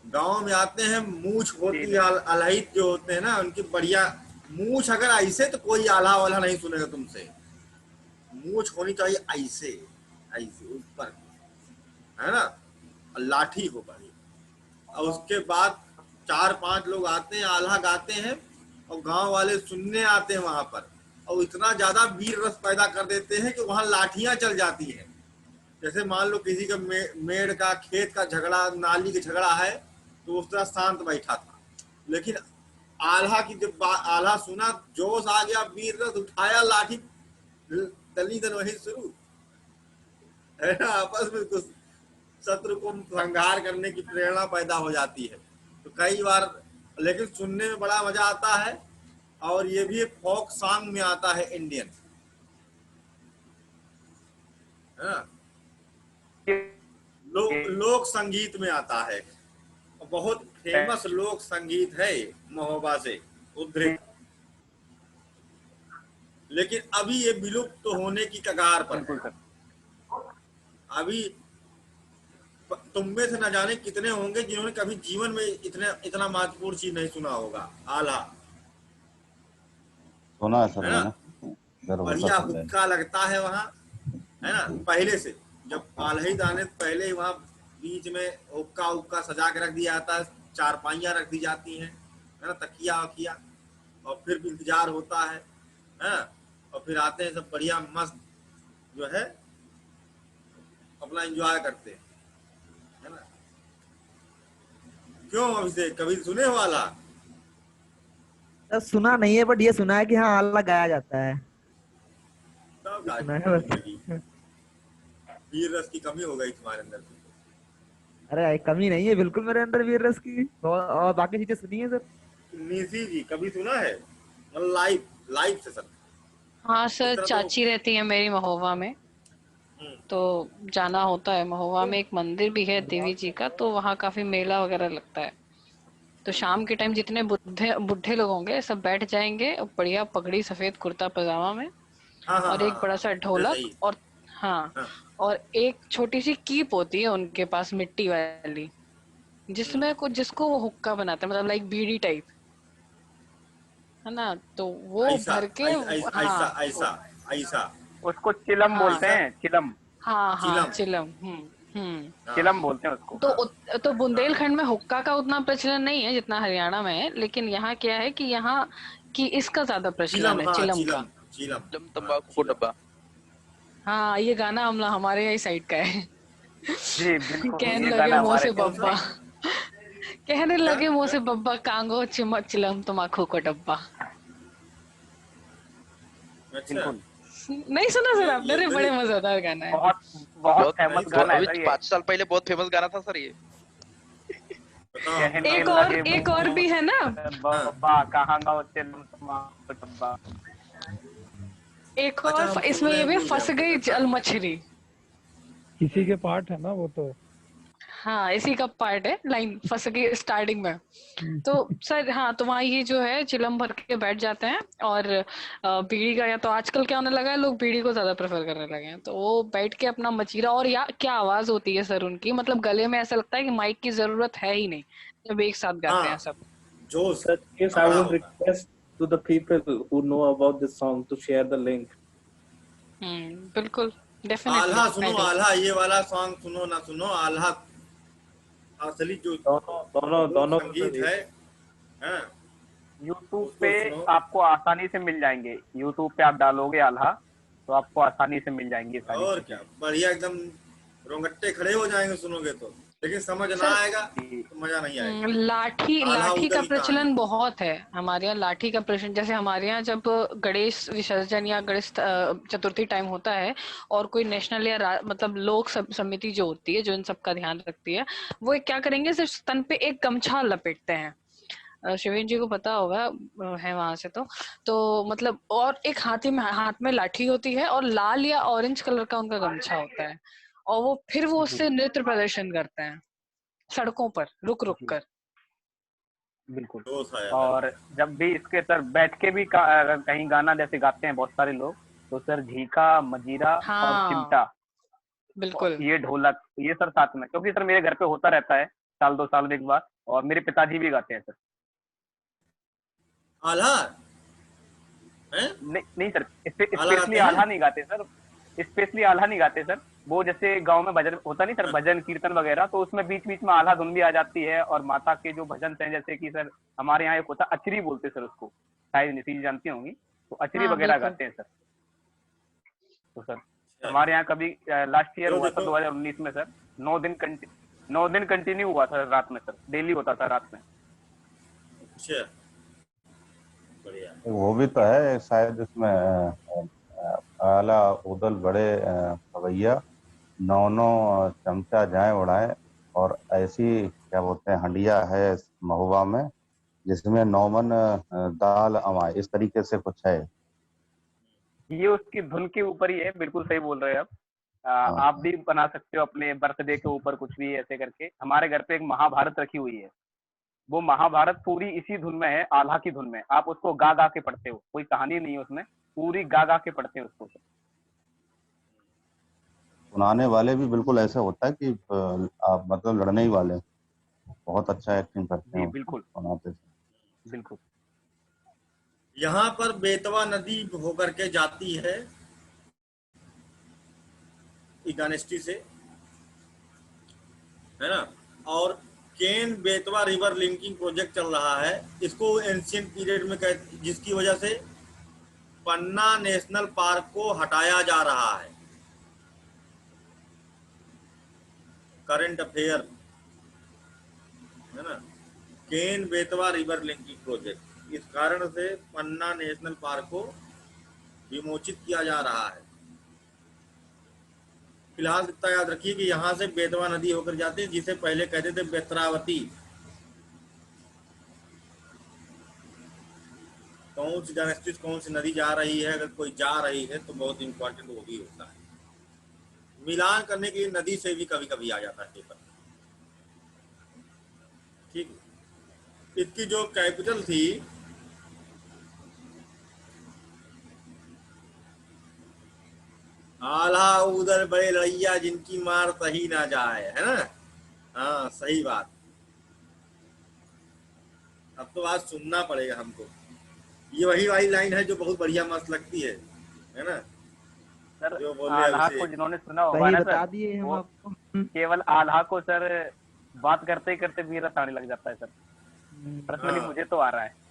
गाँव में आते हैं, मूछ होती है, अलाहित जो होते हैं ना उनकी बढ़िया मूछ, अगर ऐसे तो कोई आल्हा वाला नहीं सुनेगा तुमसे। मूछ होनी चाहिए ऐसे ऐसे ऊपर, है ना, और लाठी हो बड़ी। और उसके बाद 4-5 लोग आते हैं, आल्हा गाते हैं और गांव वाले सुनने आते हैं वहां पर, और इतना ज्यादा वीर रस पैदा कर देते हैं कि वहां लाठियां चल जाती हैं। जैसे मान लो किसी का मेड़ का, खेत का झगड़ा, नाली का झगड़ा है, तो उस तरह शांत बैठा था। लेकिन आल्हा की जब आल्हा सुना, जोश आ गया, वीर रस उठाया, लाठी दली दन वही शुरू, है ना, आपस में कुछ शत्रु को संहार करने की प्रेरणा पैदा हो जाती है। तो कई बार, लेकिन सुनने में बड़ा मजा आता है। और ये भी एक फोक सॉन्ग में आता है, इंडियन, है ना, लोक संगीत में आता है। बहुत फेमस लोक संगीत है, महोबा से उद्धृत। लेकिन अभी ये विलुप्त तो होने की कगार पर है। अभी तुम में से न जाने कितने होंगे जिन्होंने कभी जीवन में इतना महत्वपूर्ण चीज नहीं सुना होगा, आल्हा। सुना है सर है ना, मैंने, बढ़िया हुक्का लगता है वहाँ, है ना, पहले से जब आल्हा आने पहले ही वहाँ बीच में हुक्का उक्का सजा के रख दिया जाता है, चारपाइयाँ रख दी जाती हैं, है ना, तकिया वकिया, और फिर भी इंतजार होता है, और फिर आते हैं सब बढ़िया मस्त जो है अपना एंजॉय करते हैं, है ना। क्यों अभिषेक, कभी सुने हो आल्हा? सुना नहीं है, बट ये सुना है कि हाँ आल्हा गाया जाता है। सुना है बस। वीर रस की कमी हो गई तुम्हारे अंदर। अरे कमी नहीं है बिल्कुल मेरे अंदर वीर रस की, और बाकी चीजें सुनी है सर। निशी जी कभी सुना है? लाइव से सर। हाँ सर, चाची रहती है मेरी महोबा में, तो जाना होता है। महोबा में एक मंदिर भी है देवी जी का, तो वहाँ काफी मेला वगैरह लगता है। तो शाम के टाइम जितने बुढ़े लोग होंगे सब बैठ जाएंगे, बढ़िया पगड़ी, सफेद कुर्ता पजामा में, और एक बड़ा सा ढोलक, और हाँ, और एक छोटी सी कीप होती है उनके पास मिट्टी वाली, जिसमें कुछ, जिसको वो हुक्का बनाते हैं, मतलब लाइक बीड़ी टाइप, है ना, तो वो भर के ऐसा उसको चिलम बोलते हैं, चिलम। हाँ चिलम। चिलम बोलते हैं उसको। तो बुंदेलखंड में हुक्का का उतना प्रचलन नहीं है जितना हरियाणा में है, लेकिन यहाँ क्या है कि यहाँ की इसका ज्यादा प्रचलन है, चिलम का। चिलम तंबाकू को डब्बा। हाँ, ये गाना हमारे यही साइड का है। जी बिल्कुल। कहने लगे मुँह से बब्बा, कहने लगे मुँह से बब्बा, कांगो चिलम तंबाकू को डब्बा। नहीं सुना सर आपने? अरे बड़े मजेदार गाना है, बहुत फेमस गाना है। 5 साल पहले बहुत फेमस गाना था सर ये। एक और भी है ना, एक और इसमें ये भी, फंस गई जल मछली। इसी के पार्ट है ना वो तो। हाँ, इसी का पार्ट है, लाइन फंस गई स्टार्टिंग में। तो सर हाँ, तो वहाँ ये जो है चिलम भर के बैठ जाते हैं, और बीड़ी का, या तो आजकल क्या होने लगा है, लोग बीड़ी को ज्यादा प्रेफर करने लगे हैं, तो वो बैठ के अपना मचीरा, और या क्या आवाज होती है सर उनकी, मतलब गले में ऐसा लगता है कि माइक की जरूरत है ही नहीं जब एक साथ गाते हैं सब। Yes, I would request to the people who know about this song to share the link. बिल्कुल, डेफिनेटली। आल्हा सुनो, आल्हा ये वाला सॉन्ग सुनो ना सुनो, आल्हा असली जो दोनों संगीत है, यूट्यूब पे आपको आसानी से मिल जाएंगे। यूट्यूब पे आप डालोगे आल्हा तो आपको आसानी से मिल जाएंगे। और क्या बढ़िया, एकदम रोंगट्टे खड़े हो जाएंगे सुनोगे तो। लेकिन समझ ना सर आएगा तो मजा नहीं आएगा। लाठी आल्हा लाठी का उदल की कहानी। प्रचलन बहुत है हमारे यहाँ। लाठी का प्रचलन जैसे हमारे यहाँ जब गणेश विसर्जन या गणेश चतुर्थी टाइम होता है और कोई नेशनल या मतलब लोक समिति जो होती है जो इन सब का ध्यान रखती है, वो क्या करेंगे, सिर्फ स्तन पे एक गमछा लपेटते हैं। शिवेन जी को पता होगा, है वहां से तो मतलब, और एक हाथ में लाठी होती है और लाल या ऑरेंज कलर का उनका गमछा होता है, और वो फिर वो उससे नृत्य प्रदर्शन करते हैं सड़कों पर रुक रुक कर। बिल्कुल। जोश आया। और जब भी इसके सर बैठ के भी कहीं गाना जैसे गाते हैं बहुत सारे लोग, तो सर झीका, मजीरा और हाँ चिमटा, बिल्कुल। ये ढोलक, ये सर साथ में, क्योंकि सर मेरे घर पे होता रहता है साल 2 साल में एक बार, और मेरे पिताजी भी गाते हैं सर। आल्हा नहीं सर, आल्हा स्पेशली गाते हैं? आल्हा नहीं गाते सर, स्पेशली आल्हा नहीं गाते सर। वो जैसे गांव में भजन होता नहीं सर, भजन कीर्तन वगैरह, तो उसमें बीच बीच में आल्हा धुन भी आ जाती है। और माता के जो भजन हैं, जैसे कि सर हमारे यहाँ एक होता है अचरी बोलते सर उसको, शायद निशी जानती होंगी, तो अचरी हाँ वगैरह बिल्कुल। गाते हैं सर। तो सर हमारे यहाँ कभी लास्ट ईयर हुआ था 2019 में सर, 9 दिन कंटिन्यू हुआ था रात में सर, डेली होता था रात में। अच्छा, बढ़िया। वो भी तो है शायद इसमें आला उदल बड़े भैया 9 चमचा जाए उड़ाए, और ऐसी क्या बोलते हैं हंडिया है महुआ में जिसमें 9 दाल अमाए, इस तरीके से कुछ है। ये उसकी धुन के ऊपर ही है, बिल्कुल सही बोल रहे हैं आप। आप भी बना सकते हो अपने बर्थडे के ऊपर कुछ भी ऐसे करके। हमारे घर पे एक महाभारत रखी हुई है, वो महाभारत पूरी इसी धुन में है, आल्हा की धुन में। आप उसको गा गा के पढ़ते हो, कोई कहानी नहीं है उसमें, पूरी गा गा के पढ़ते हो उसको। सुनाने वाले भी बिल्कुल ऐसा होता है कि आप मतलब लड़ने ही वाले बहुत अच्छा एक्टिंग करते जी हैं बिल्कुल सुनाते थे। बिल्कुल। यहाँ पर बेतवा नदी होकर के जाती है इगानेस्टी से, है ना, और Ken Betwa river linking project चल रहा है। इसको एंशियंट पीरियड में जिसकी वजह से पन्ना नेशनल पार्क को हटाया जा रहा है। करंट अफेयर, है ना, Ken Betwa river linking project, इस कारण से पन्ना नेशनल पार्क को विमोचित किया जा रहा है। फिलहाल इतना याद रखिए कि यहाँ से बेतवा नदी होकर जाती है, जिसे पहले कहते थे बेत्रावती। कौन सी डायनेस्टी कौन सी नदी जा रही है, अगर कोई जा रही है तो बहुत इंपॉर्टेंट वो भी होता है। मिलान करने के लिए नदी से भी कभी कभी आ जाता है पेपर। ठीक है, इसकी जो कैपिटल थी आल्हा उदल बड़े लड़ैया जिनकी मार सही ना जाए, है ना। हाँ सही बात। अब तो आज सुनना पड़ेगा हमको। ये वही वाली लाइन है जो बहुत बढ़िया मस्त लगती है ना सर। जो बोले आल्हा उसे। को जिन्होंने सुना होगा सही ना बता सर, दिए हम वो आपको। केवल आल्हा को सर बात करते ही करते मेरा आने लग जाता है सर। पर्सनली हाँ। मुझे तो आ रहा है।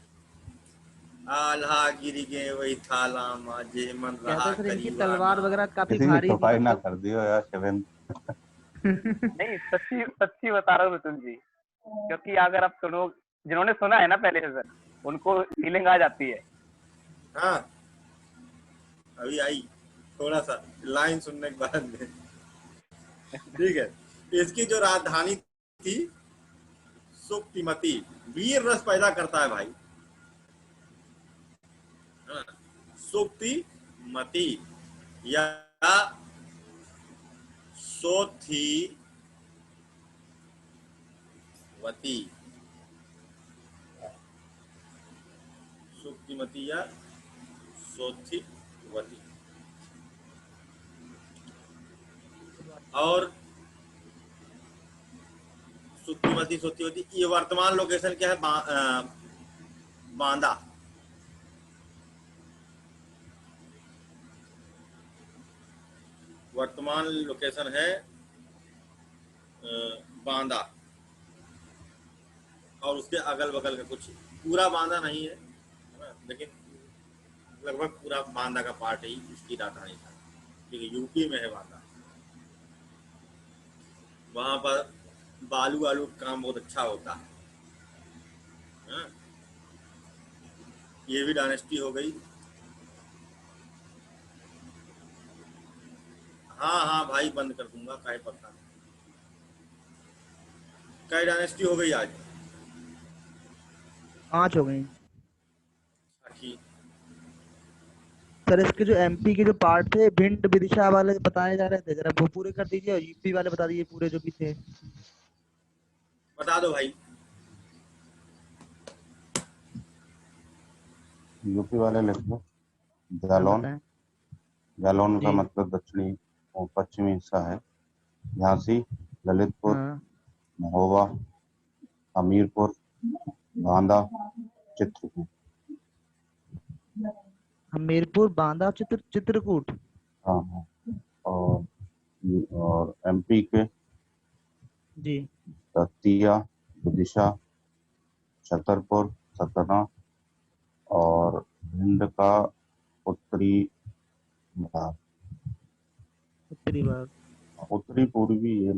आल्हा गिर गए वही थाला माजे मन रहा कहते सर इनकी करीबा तलवार ना। वगैरह काफी किसी की भारी थी सफाई ना मतलब। कर दियो यार शिवेंद्र। नहीं सच्ची सच्ची बता रहा हूँ मिथुन जी, क्योंकि अगर आप सुनो, जिन्होंने सुना है ना पहले से सर, उनको फीलिंग आ जाती है। हाँ अभी आई थोड़ा सा लाइन सुनने के बाद में। ठीक है, इसकी जो राजधानी थी सुक्तिमती, वीर रस पैदा करता है भाई। सुक्तिमती या सोथिवती, सुक्तिमती या सोथिवती। और सुक्तिमती सोथिवती, ये वर्तमान लोकेशन क्या है? बांदा। वर्तमान लोकेशन है बांदा, और उसके अगल बगल का कुछ पूरा बांदा नहीं है, लेकिन लगभग पूरा बांदा का पार्ट ही इसकी राजधानी था। ठीक है, यूपी में है बांदा। वहां पर बालू वालू का काम बहुत अच्छा होता है। हाँ? ये भी डायनेस्टी हो गई। हाँ हाँ भाई, बंद कर दूंगा, काहे पता नहीं। कई डायनेस्टी हो गई आज? 5 हो गई। ठीक। सर इसके जो एमपी के जो पार्ट थे, भिंड विदिशा वाले बताए जा रहे थे, जरा वो पूरे कर दीजिए, और यूपी वाले बता दीजिए पूरे जो भी थे। बता दो भाई। यूपी वाले लिख दो। जालौन, जालौन का जी। मतलब दक्षिणी और पश्चिमी हिस्सा है। झांसी, ललितपुर, हाँ। महोबा, हमीरपुर, बांदा, चित्रकूट। हमीरपुर, बांदा, चित्रकूट। हाँ हाँ। और एमपी के जी। दतिया, विदिशा, छतरपुर, सतना, और भिंड का उत्तरी भाग, उत्तरी भाग। उत्तरी पूर्वी ये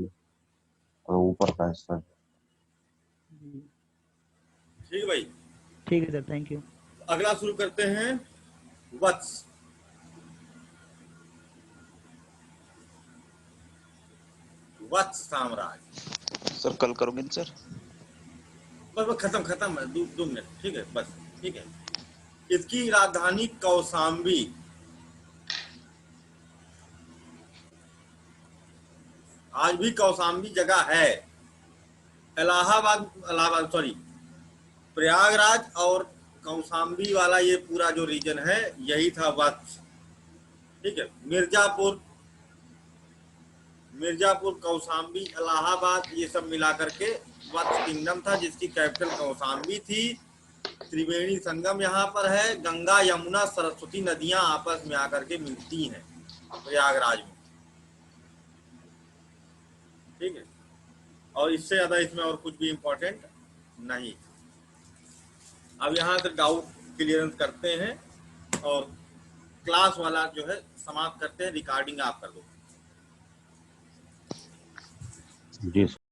और ऊपर का हिस्सा। ठीक है भाई। ठीक है सर, थैंक यू। अगला शुरू करते हैं। वत्स। वत्स साम्राज्य। सर कल करोगे ना सर? बस खत्म है, 2 मिनट, ठीक है बस। ठीक है। इसकी राजधानी कौशाम्बी। आज भी कौशाम्बी जगह है। इलाहाबाद सॉरी, प्रयागराज और कौशाम्बी वाला ये पूरा जो रीजन है, यही था वत्स। ठीक है। मिर्जापुर, कौशाम्बी, इलाहाबाद, ये सब मिला करके वत्स किंगडम था, जिसकी कैपिटल कौशाम्बी थी। त्रिवेणी संगम यहाँ पर है। गंगा, यमुना, सरस्वती नदियां आपस में आकर के मिलती हैं प्रयागराज में। ठीक है। और इससे ज्यादा इसमें और कुछ भी इंपॉर्टेंट नहीं। अब यहाँ से डाउट क्लियरेंस करते हैं और क्लास वाला जो है समाप्त करते हैं। रिकॉर्डिंग आप कर दो। जी।